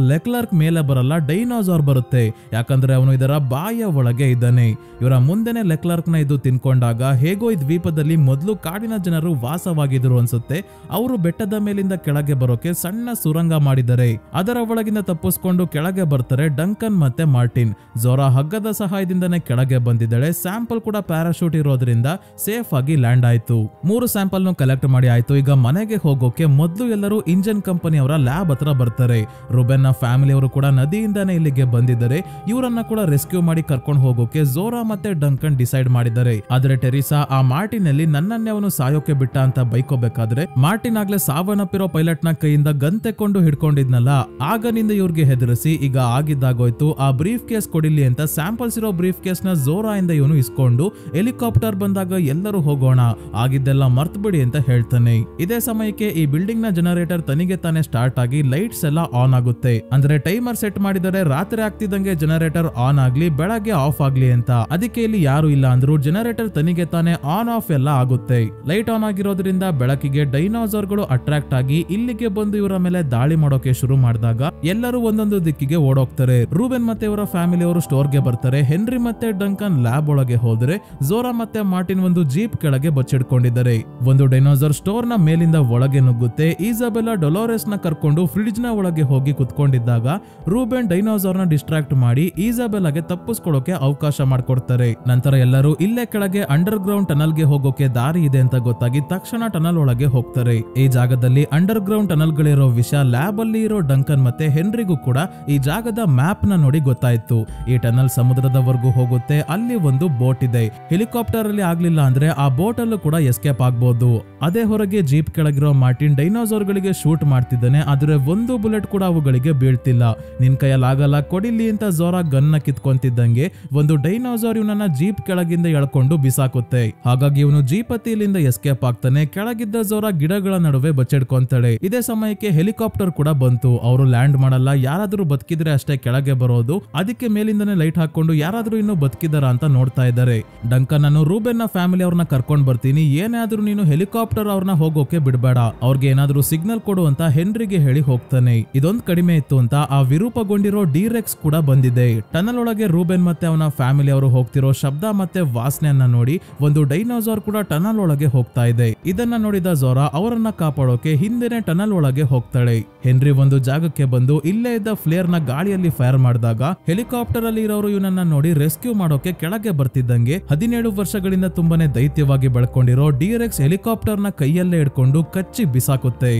ಲೆಕ್ಲರ್ಕ್ ಮೇಲೆ ಬರಲ್ಲ, ಡೈನೋಸಾರ್ ಬರುತ್ತೆ. ಯಾಕಂದ್ರೆ ಅವನು ಇದರ ಬಾಯ ಒಳಗೆ ಇದ್ದಾನೆ. ಇವರ ಮುಂದೆನೆ ಲೆಕ್ಲರ್ಕ್ ನ ಇದು ತಿನ್ಕೊಂಡಾಗ ಹೇಗೋ ಈ ದ್ವೀಪದಲ್ಲಿ ಮೊದಲು ಕಾಡಿನ ಜನರು ವಾಸವಾಗಿದ್ರು ಅನ್ಸುತ್ತೆ. ಅವರು ಬೆಟ್ಟದ ಮೇಲಿಂದ ಕೆಳಗೆ ಬರೋಕೆ ಸಣ್ಣ ಸುರಂಗ ಮಾಡಿದ್ದಾರೆ. ಅದರ ಒಳಗಿಂದ ತಪ್ಪಿಸ್ಕೊಂಡು ಕೆಳಗೆ ಬರ್ತಾರೆ ಡಂಕನ್ ಮತ್ತೆ ಮಾರ್ಟಿನ್. ಝೋರಾ ಹಗ್ಗದ ಸಹಾಯದಿಂದನೇ ಕೆಳಗೆ ಬಂದಿದ್ದಾಳೆ. ಸ್ಯಾಂಪಲ್ ಕೂಡ ಪ್ಯಾರಾಶೂಟ್ ಇರೋದ್ರಿಂದ ಸೇಫ್ ಆಗಿ ಲ್ಯಾಂಡ್ ಆಯ್ತು. 3 ಸ್ಯಾಂಪಲ್ ನು ಕಲೆಕ್ಟ್ ಮಾಡಿ ಆಯ್ತು. ಈಗ ಮನೆಗೆ ಹೋಗೋಕೆ ಮೊದಲು ಎಲ್ಲರೂ ಇಂಜನ್ ಕಂಪನಿ ಅವರ ಲ್ಯಾಬ್ ಹತ್ರ ಬರ್ತಾರೆ. ರೂಬೆನ್ ನ ಫ್ಯಾಮಿಲಿ ಅವರು ಕೂಡ ನದಿಯಿಂದಾನೇ ಇಲ್ಲಿಗೆ ಬಂದಿದ್ದಾರೆ. ಇವರನ್ನ ಕೂಡ ರೆಸ್ಕ್ಯೂ ಮಾಡಿ ಕರ್ಕೊಂಡು ಹೋಗೋಕೆ ಝೋರಾ ಮತ್ತೆ ಡಂಕನ್ ಡಿಸೈಡ್ ಮಾಡಿದ್ದಾರೆ. ಆದ್ರೆ ಟೆರಿಸಾ ಆ ಮಾರ್ಟಿನ್ ಅಲ್ಲಿ ನನ್ನನ್ನೇ ಅವನು ಸಾಯೋಕೆ ಬಿಟ್ಟ ಅಂತ ಬೈಕೋಬೇಕಾದ್ರೆ ಮಾರ್ಟಿನ್ ಆಗ್ಲೇ ಸಾವನ್ನಪ್ಪಿರೋ ಪೈಲಟ್ ನ ಕೈಯಿಂದ ಗನ್ ತೆಕೊಂಡು ಹಿಡ್ಕೊಂಡಿದ್ನಲ್ಲ, ಆಗನಿಂದ ಇವ್ರಿಗೆ ಹೆದರಿಸಿ ಈಗ ಆಗಿದ್ದಾಗೋಯ್ತು, ಆ ಬ್ರೀಫ್ ಕೇಸ್ ಕೊಡಿಲಿ ಅಂತ ಸ್ಯಾಂಪಲ್ಸ್ ಇರೋ ಬ್ರೀಫ್ ಕೇಸ್ ನ ಝೋರಾ ಇಂದ ಇವನು ಇಸ್ಕೊಂಡು ಹೆಲಿಕಾಪ್ಟರ್ ಬಂದಾಗ ಎಲ್ಲರೂ ಹೋಗೋಣ, ಆಗಿದ್ದೆಲ್ಲ ಮರ್ತ್ ಬಿಡಿ ಅಂತ ಹೇಳ್ತಾನೆ. ಇದೇ ಸಮಯಕ್ಕೆ ಈ ಬಿಲ್ಡಿಂಗ್ ನ ಜನರೇಟರ್ ತನಿಗೆ ತಾನೇ ಸ್ಟಾರ್ಟ್ ಆಗಿ ಲೈಟ್ಸ್ ಎಲ್ಲ ಆನ್ ಆಗುತ್ತೆ. ಅಂದ್ರೆ ಟೈಮರ್ ಸೆಟ್ ಮಾಡಿದರೆ ರಾತ್ರಿ ಆಗ್ತಿದ್ದಂಗೆ ಜನರೇಟರ್ ಆನ್ ಆಗ್ಲಿ, ಬೆಳಗ್ಗೆ ಆಫ್ ಆಗ್ಲಿ ಅಂತ. ಅದಕ್ಕೆ ಇಲ್ಲಿ ಯಾರು ಇಲ್ಲ ಅಂದ್ರೂ ಜನರೇಟರ್ ತನಿಗೆ ತಾನೇ ಆನ್ ಆಫ್ ಎಲ್ಲ ಆಗುತ್ತೆ. ಲೈಟ್ ಆನ್ ಆಗಿರೋದ್ರಿಂದ ಬೆಳಕಿಗೆ ಡೈನೋಸಾರ್ ಗಳು ಅಟ್ರಾಕ್ಟ್ ಆಗಿ ಇಲ್ಲಿಗೆ ಬಂದು ಇವರ ಮೇಲೆ ದಾಳಿ ಮಾಡೋಕೆ ಶುರು ಮಾಡಿದಾಗ ಎಲ್ಲರೂ ಒಂದೊಂದು ದಿಕ್ಕಿಗೆ ಓಡೋಗ್ತಾರೆ. ರೂಬೆನ್ ಮತ್ತೆ ಇವರ ಫ್ಯಾಮಿಲಿ ಅವರು ಸ್ಟೋರ್ ಗೆ ಬರ್ತಾರೆ. ಹೆನ್ರಿ ಮತ್ತೆ ಡಂಕನ್ ಲ್ಯಾಬ್ ಒಳಗೆ ಹೋದ್ರೆ ಝೋರಾ ಮತ್ತೆ ಮಾರ್ಟಿನ್ ಒಂದು ಜೀಪ್ ಕೆಳಗೆ ಬಚ್ಚಿಡ್ಕೊಂಡಿದ್ದಾರೆ. ಒಂದು ಡೈನೋಸಾರ್ ಸ್ಟೋರ್ ನ ಮೇಲಿಂದ ಒಳಗೆ ನುಗ್ಗುತ್ತೆ. ಈಸಾಬೆಲ್ಲಾ ಡೊಲೋರೆಸ್ ನ ಕರ್ಕೊಂಡು ಫ್ರಿಡ್ಜ್ ನ ಒಳಗೆ ಹೋಗಿ ಕುತ್ಕೊಂಡಿದ್ದಾಗ ರೂಬೆನ್ ಡೈನೋಸಾರ್ ನ ಡಿಸ್ಟ್ರಾಕ್ಟ್ ಮಾಡಿ ಈಸಾಬೆಲ್ಲಾಗೆ ತಪ್ಪಿಸ್ಕೊಳ್ಳೋಕೆ ಅವಕಾಶ ಮಾಡ್ಕೊಡ್ತಾರೆ. ನಂತರ ಎಲ್ಲರೂ ಇಲ್ಲೇ ಕೆಳಗೆ ಅಂಡರ್ ಗ್ರೌಂಡ್ ಟನಲ್ ಗೆ ಹೋಗೋಕೆ ದಾರಿ ಇದೆ ಅಂತ ಗೊತ್ತಾಗಿ ತಕ್ಷಣ ಟನಲ್ ಒಳಗೆ ಹೋಗ್ತಾರೆ. ಈ ಜಾಗದಲ್ಲಿ ಅಂಡರ್ ಗ್ರೌಂಡ್ ಟನಲ್ ಗಳಿರೋ ವಿಷಯ ಲ್ಯಾಬ್ ಅಲ್ಲಿ ಇರೋ ಡಂಕನ್ ಮತ್ತೆ ಹೆನ್ರಿಗೂ ಕೂಡ ಈ ಜಾಗದ ಮ್ಯಾಪ್ ನ ನೋಡಿ ಗೊತ್ತಾಯ್ತು. ಈ ಟನಲ್ ಸಮುದ್ರದವರೆಗೂ ಹೋಗುತ್ತೆ. ಅಲ್ಲಿ ಒಂದು ಬೋಟ್ ಇದೆ. ಹೆಲಿಕಾಪ್ಟರ್ ಅಲ್ಲಿ ಆಗ್ಲಿಲ್ಲ ಅಂದ್ರೆ ಆ ಬೋಟ್ ಅಲ್ಲೂ ಕೂಡ ಎಸ್ಕೇಪ್ ಆಗ್ಬಹುದು. ಅದೇ ಹೊರಗೆ ಜೀಪ್ ಕೆಳಗಿರೋ ಮಾರ್ಟಿನ್ ಡೈನೋಸಾರ್ ಗಳಿಗೆ ಶೂಟ್ ಮಾಡ್ತಿದ್ದಾನೆ. ಆದ್ರೆ ಒಂದು ಬುಲೆಟ್ ಕೂಡ ಅವುಗಳಿಗೆ ಬೀಳ್ತಿಲ್ಲ. ನಿನ್ ಕೈಯಲ್ಲಿ ಆಗಲ್ಲ ಕೊಡಿಲಿ ಅಂತ ಝೋರಾ ಗನ್ ನ ಕಿತ್ಕೊಂತಿದ್ದಂಗೆ ಒಂದು ಡೈನೋಸಾರ್ ಇವನನ್ನ ಜೀಪ್ ಕೆಳಗಿಂದ ಎಳ್ಕೊಂಡು ಬಿಸಾಕುತ್ತೆ. ಹಾಗಾಗಿ ಇವನು ಜೀಪ್ ಹತ್ತಿಲಿಂದ ಎಸ್ಕೇಪ್ ಆಗ್ತಾನೆ. ಕೆಳಗಿದ್ದ ಝೋರಾ ಗಿಡಗಳ ನಡುವೆ ಬಚ್ಚಿಡ್ಕೊಂತಾಳೆ. ಇದೇ ಸಮಯಕ್ಕೆ ಹೆಲಿಕಾಪ್ಟರ್ ಕೂಡ ಬಂತು. ಅವರು ಲ್ಯಾಂಡ್ ಮಾಡಲ್ಲ, ಯಾರಾದ್ರೂ ಬದುಕಿದ್ರೆ ಅಷ್ಟೇ ಕೆಳಗೆ ಬರೋದು. ಅದಕ್ಕೆ ಮೇಲಿಂದನೇ ಲೈಟ್ ಹಾಕೊಂಡು ಯಾರಾದ್ರೂ ಇನ್ನು ಬದುಕಿದಾರ ಅಂತ ನೋಡ್ತಾ ಇದ್ದಾರೆ. ಡಂಕನ್ ನಾನು ರೂಬೆನ್ ನ ಫ್ಯಾಮಿಲಿ ಅವ್ರನ್ನ ಕರ್ಕೊಂಡ್ ಬರ್ತೀನಿ, ಏನೇ ಆದ್ರೂ ನೀನು ಹೆಲಿಕಾಪ್ಟರ್ ಅವ್ರನ್ನ ಹೋಗೋಕೆ ಬಿಡಬೇಡ, ಅವ್ರಿಗೆ ಏನಾದ್ರೂ ಸಿಗ್ನಲ್ ಕೊಡು ಅಂತ ಹೆನ್ರಿಗೆ ಹೇಳಿ ಹೋಗ್ತಾನೆ. ಇದೊಂದು ಕಡಿಮೆ ಇತ್ತು ಅಂತ ಆ ವಿರೂಪಗೊಂಡಿರೋ ಡಿರೆಕ್ಸ್ ಕೂಡ ಬಂದಿದೆ. ಟನಲ್ ಒಳಗೆ ರೂಬೆನ್ ಮತ್ತೆ ಅವನ ಫ್ಯಾಮಿಲಿ ಅವರು ಹೋಗ್ತಿರೋ ಶಬ್ದ ಮತ್ತೆ ವಾಸನೆಯನ್ನ ನೋಡಿ ಒಂದು ಡೈನೋಸಾರ್ ಕೂಡ ಟನಲ್ ಒಳಗೆ ಹೋಗ್ತಾ ಇದೆ. ಇದನ್ನ ನೋಡಿದ ಝೋರಾ ಅವರನ್ನ ಕಾಪಾಡೋಕೆ ಹಿಂದೆನೆ ಟನಲ್ ಒಳಗೆ ಹೋಗ್ತಾಳೆ. ಹೆನ್ರಿ ಒಂದು ಒಂದು ಜಾಗಕ್ಕೆ ಬಂದು ಇಲ್ಲೇ ಇದ್ದ ಫ್ಲೇರ್ ನ ಗಾಳಿಯಲ್ಲಿ ಫೈರ್ ಮಾಡಿದಾಗ ಹೆಲಿಕಾಪ್ಟರ್ ಅಲ್ಲಿ ಇರೋರು ಇವನನ್ನ ನೋಡಿ ರೆಸ್ಕ್ಯೂ ಮಾಡೋಕೆ ಕೆಳಗೆ ಬರ್ತಿದ್ದಂಗೆ 17 ವರ್ಷಗಳಿಂದ ತುಂಬಾನೇ ದೈತ್ಯವಾಗಿ ಬೆಳ್ಕೊಂಡಿರೋ ಡಿರೆಕ್ಸ್ ಹೆಲಿಕಾಪ್ಟರ್ ನ ಕೈಯಲ್ಲೇ ಹಿಡ್ಕೊಂಡು ಕಚ್ಚಿ ಬಿಸಾಕುತ್ತೆ.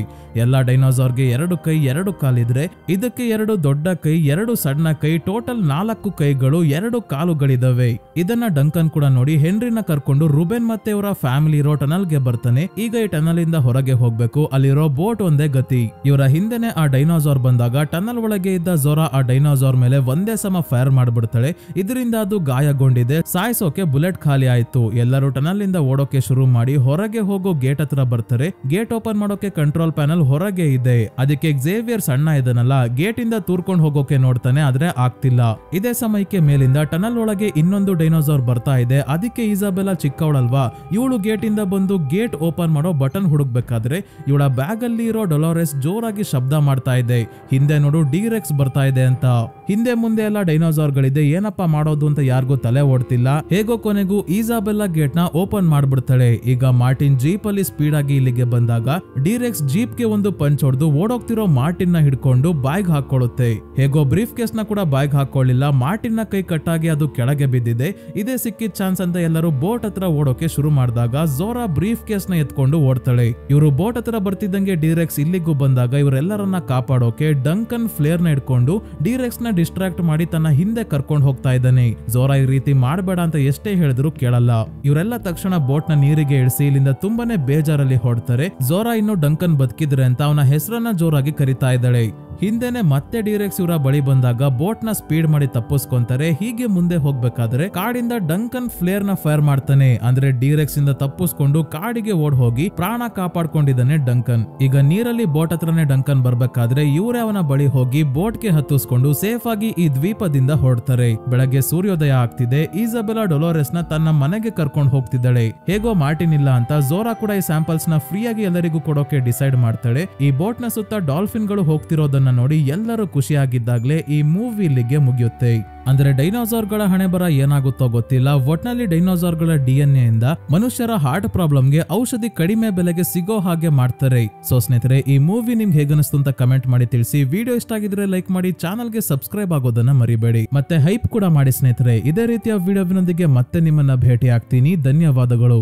ಎಲ್ಲಾ ಡೈನೋಸಾರ್ಗೆ 2 ಕೈ 2 ಕಾಲಿದ್ರೆ ಇದಕ್ಕೆ 2 ದೊಡ್ಡ ಕೈ 2 ಸಣ್ಣ ಕೈ ಟೋಟಲ್ 4 ಕೈಗಳು 2 ಕಾಲುಗಳಿದಾವೆ. ಇದನ್ನ ಡಂಕನ್ ಕೂಡ ನೋಡಿ ಹೆನ್ರಿನ ಕರ್ಕೊಂಡು ರುಬೆನ್ ಮತ್ತೆ ಇವರ ಫ್ಯಾಮಿಲಿ ಇರೋ ಟನಲ್ ಗೆ ಬರ್ತಾನೆ. ಈಗ ಈ ಟನಲ್ ಇಂದ ಹೊರಗೆ ಹೋಗ್ಬೇಕು, ಅಲ್ಲಿರೋ ಬೋಟ್ ಒಂದೇ ಗತಿ. ಇವರ ಹಿಂದೆನೆ ಆ ಡೈನೋಸಾರ್ ಬಂದಾಗ ಟನಲ್ ಒಳಗೆ ಇದ್ದ ಝೋರಾ ಆ ಡೈನೋಸಾರ್ ಮೇಲೆ ಒಂದೇ ಸಮ ಫೈರ್ ಮಾಡ್ಬಿಡ್ತಾಳೆ. ಇದರಿಂದ ಅದು ಗಾಯಗೊಂಡಿದೆ, ಸಾಯಿಸೋಕೆ ಬುಲೆಟ್ ಖಾಲಿ ಆಯ್ತು. ಎಲ್ಲರೂ ಟನಲ್ ಇಂದ ಓಡೋಕೆ ಶುರು ಮಾಡಿ ಹೊರಗೆ ಹೋಗೋ ಗೇಟ್ ಹತ್ರ ಬರ್ತಾರೆ. ಗೇಟ್ ಓಪನ್ ಮಾಡೋಕೆ ಕಂಟ್ರೋಲ್ ಪ್ಯಾನಲ್ ಹೊರಗೆ ಇದೆ. ಅದಕ್ಕೆ ಝೇವಿಯರ್ ಸಣ್ಣ ಇದನ್ನಲ್ಲ ಗೇಟ್ ಇಂದ ತೂರ್ಕೊಂಡು ಹೋಗೋಕೆ ನೋಡ್ತಾನೆ, ಆದ್ರೆ ಆಗ್ತಿಲ್ಲ. ಇದೇ ಸಮಯಕ್ಕೆ ಮೇಲಿಂದ ಟನಲ್ ಒಳಗೆ ಇನ್ನೊಂದು ಡೈನೋಸಾರ್ ಬರ್ತಾ ಇದೆ. ಅದಕ್ಕೆ ಇಸಾಬೆಲ್ಲಾ ಚಿಕ್ಕವಳಲ್ವಾ, ಇವಳು ಗೇಟ್ ಇಂದ ಬಂದು ಗೇಟ್ ಓಪನ್ ಮಾಡೋ ಬಟನ್ ಹುಡುಕ್ಬೇಕಾದ್ರೆ ಇವಳ ಬ್ಯಾಗ್ ಅಲ್ಲಿ ಇರೋ ಡೊಲೋರೆಸ್ ಜೋರಾಗಿ ಶಬ್ದ ಮಾಡ್ತಾ ಇದೆ. ಹಿಂದೆ ನೋಡು ಡಿರೆಕ್ಸ್ ಬರ್ತಾ ಇದೆ ಅಂತ. ಹಿಂದೆ ಮುಂದೆ ಎಲ್ಲ ಡೈನೋಸಾರ್ ಗಳಿದೆ, ಏನಪ್ಪಾ ಮಾಡೋದು ಅಂತ ಯಾರಿಗೂ ತಲೆ ಓಡ್ತಿಲ್ಲ. ಹೇಗೋ ಕೊನೆಗೂ ಇಸಾಬೆಲ್ಲಾ ಗೇಟ್ ನ ಓಪನ್ ಮಾಡ್ಬಿಡ್ತಾಳೆ. ಈಗ ಮಾರ್ಟಿನ್ ಜೀಪ್ ಅಲ್ಲಿ ಸ್ಪೀಡ್ ಆಗಿ ಇಲ್ಲಿಗೆ ಬಂದಾಗ ಡಿರೆಕ್ಸ್ ಜೀಪ್ ಗೆ ಒಂದು ಪಂಚ್ ಹೊಡೆದು ಓಡೋಗ್ತಿರೋ ಮಾರ್ಟಿನ್ ನ ಹಿಡ್ಕೊಂಡು ಬಾಯ್ಗ್ ಹಾಕೊಳ್ಳುತ್ತೆ. ಹೇಗೋ ಬ್ರೀಫ್ ಕೇಸ್ ನ ಕೂಡ ಬಾಯ್ಗ್ ಹಾಕೊಳ್ಳಿಲ್ಲ. ಮಾರ್ಟಿನ್ ನ ಕೈ ಕಟ್ಟಾಗಿ ಅದು ಕೆಳಗೆ ಬಿದ್ದಿದೆ. ಇದೇ ಸಿಕ್ಕಿದ ಚಾನ್ಸ್ ಅಂತ ಎಲ್ಲರೂ ಬೋಟ್ ಹತ್ರ ಓಡೋಕೆ ಶುರು ಮಾಡಿದಾಗ ಝೋರಾ ಬ್ರೀಫ್ ಕೇಸ್ ನ ಎತ್ಕೊಂಡು ಓಡ್ತಾಳೆ. ಇವರು ಬೋಟ್ ಹತ್ರ ಬರ್ತಿದ್ದಂಗೆ ಡಿರೆಕ್ಸ್ ಇಲ್ಲಿಗೂ ಬಂದಾಗ ಇವರೆಲ್ಲರನ್ನ ಕಾಪಾಡೋಕೆ ಡಂಕನ್ ಫ್ಲೇರ್ ನ ಹಿಡ್ಕೊಂಡು ಡಿರೆಕ್ಸ್ ನ ಡಿಸ್ಟ್ರಾಕ್ಟ್ ಮಾಡಿ ತನ್ನ ಹಿಂದೆ ಕರ್ಕೊಂಡು ಹೋಗ್ತಾ ಇದ್ದಾನೆ. ಝೋರಾ ಈ ರೀತಿ ಮಾಡಬೇಡ ಅಂತ ಎಷ್ಟೇ ಹೇಳಿದ್ರು ಕೇಳಲ್ಲ. ಇವರೆಲ್ಲ ತಕ್ಷಣ ಬೋಟ್ ನ ನೀರಿಗೆ ಇಳಿಸಿ ಇಲ್ಲಿಂದ ತುಂಬಾನೇ ಬೇಜಾರಲ್ಲಿ ಹೊಡ್ತಾರೆ. ಝೋರಾ ಇನ್ನು ಡಂಕನ್ ಬದುಕಿದ್ರೆ ಅಂತ ಅವನ ಹೆಸರನ್ನ ಜೋರಾಗಿ ಕರಿತಾ ಇದ್ದಾಳೆ. ಹಿಂದೆನೆ ಮತ್ತೆ ಡಿರೆಕ್ಸ್ ಇವರ ಬಳಿ ಬಂದಾಗ ಬೋಟ್ ನ ಸ್ಪೀಡ್ ಮಾಡಿ ತಪ್ಪಿಸ್ಕೊಂತಾರೆ. ಹೀಗೆ ಮುಂದೆ ಹೋಗ್ಬೇಕಾದ್ರೆ ಕಾಡಿಂದ ಡಂಕನ್ ಫ್ಲೇರ್ ನ ಫೈರ್ ಮಾಡ್ತಾನೆ. ಅಂದ್ರೆ ಡಿರೆಕ್ಸ್ ಇಂದ ತಪ್ಪಿಸ್ಕೊಂಡು ಕಾಡಿಗೆ ಓಡ್ ಹೋಗಿ ಪ್ರಾಣ ಕಾಪಾಡ್ಕೊಂಡಿದ್ದಾನೆ ಡಂಕನ್. ಈಗ ನೀರಲ್ಲಿ ಬೋಟ್ ಹತ್ರನೇ ಡಂಕನ್ ಬರ್ಬೇಕಾದ್ರೆ ಇವರೇ ಅವನ ಬಳಿ ಹೋಗಿ ಬೋಟ್ ಗೆ ಹತ್ತಿಸ್ಕೊಂಡು ಸೇಫ್ ಆಗಿ ಈ ದ್ವೀಪದಿಂದ ಹೊರಡ್ತಾರೆ. ಬೆಳಗ್ಗೆ ಸೂರ್ಯೋದಯ ಆಗ್ತಿದೆ. ಇಸಾಬೆಲ್ಲಾ ಡೊಲೋರೆಸ್ ನ ತನ್ನ ಮನೆಗೆ ಕರ್ಕೊಂಡು ಹೋಗ್ತಿದ್ದಾಳೆ. ಹೇಗೋ ಮಾರ್ಟಿನ್ ಇಲ್ಲ ಅಂತ ಝೋರಾ ಕೂಡ ಈ ಸ್ಯಾಂಪಲ್ಸ್ ನ ಫ್ರೀ ಆಗಿ ಎಲ್ಲರಿಗೂ ಕೊಡೋಕೆ ಡಿಸೈಡ್ ಮಾಡ್ತಾಳೆ. ಈ ಬೋಟ್ ನ ಸುತ್ತ ಡಾಲ್ಫಿನ್ ಗಳು ಹೋಗ್ತಿರೋದನ್ನ ನೋಡಿ ಎಲ್ಲರೂ ಖುಷಿಯಾಗಿದ್ದಾಗ್ಲೇ ಈ ಮೂವಿ ಇಲ್ಲಿಗೆ ಮುಗಿಯುತ್ತೆ. ಅಂದ್ರೆ ಡೈನೋಸಾರ್ ಗಳ ಹಣೆ ಬರ ಏನಾಗುತ್ತೋ ಗೊತ್ತಿಲ್ಲ. ಒಟ್ನಲ್ಲಿ ಡೈನೋಸಾರ್ ಗಳ DNA ಇಂದ ಮನುಷ್ಯರ ಹಾರ್ಟ್ ಪ್ರಾಬ್ಲಮ್ ಗೆ ಔಷಧಿ ಕಡಿಮೆ ಬೆಲೆಗೆ ಸಿಗೋ ಹಾಗೆ ಮಾಡ್ತಾರೆ. ಸೊ ಸ್ನೇಹಿತರೆ, ಈ ಮೂವಿ ನಿಮ್ಗೆ ಹೇಗನಿಸ್ತು ಅಂತ ಕಮೆಂಟ್ ಮಾಡಿ ತಿಳಿಸಿ. ವಿಡಿಯೋ ಇಷ್ಟ ಆಗಿದ್ರೆ ಲೈಕ್ ಮಾಡಿ, ಚಾನಲ್ ಗೆ ಸಬ್ಸ್ಕ್ರೈಬ್ ಆಗೋದನ್ನ ಮರಿಬೇಡಿ. ಮತ್ತೆ ಹೈಪ್ ಕೂಡ ಮಾಡಿ ಸ್ನೇಹಿತರೆ. ಇದೇ ರೀತಿಯ ವಿಡಿಯೋವಿನೊಂದಿಗೆ ಮತ್ತೆ ನಿಮ್ಮನ್ನ ಭೇಟಿ ಆಗ್ತೀನಿ. ಧನ್ಯವಾದಗಳು.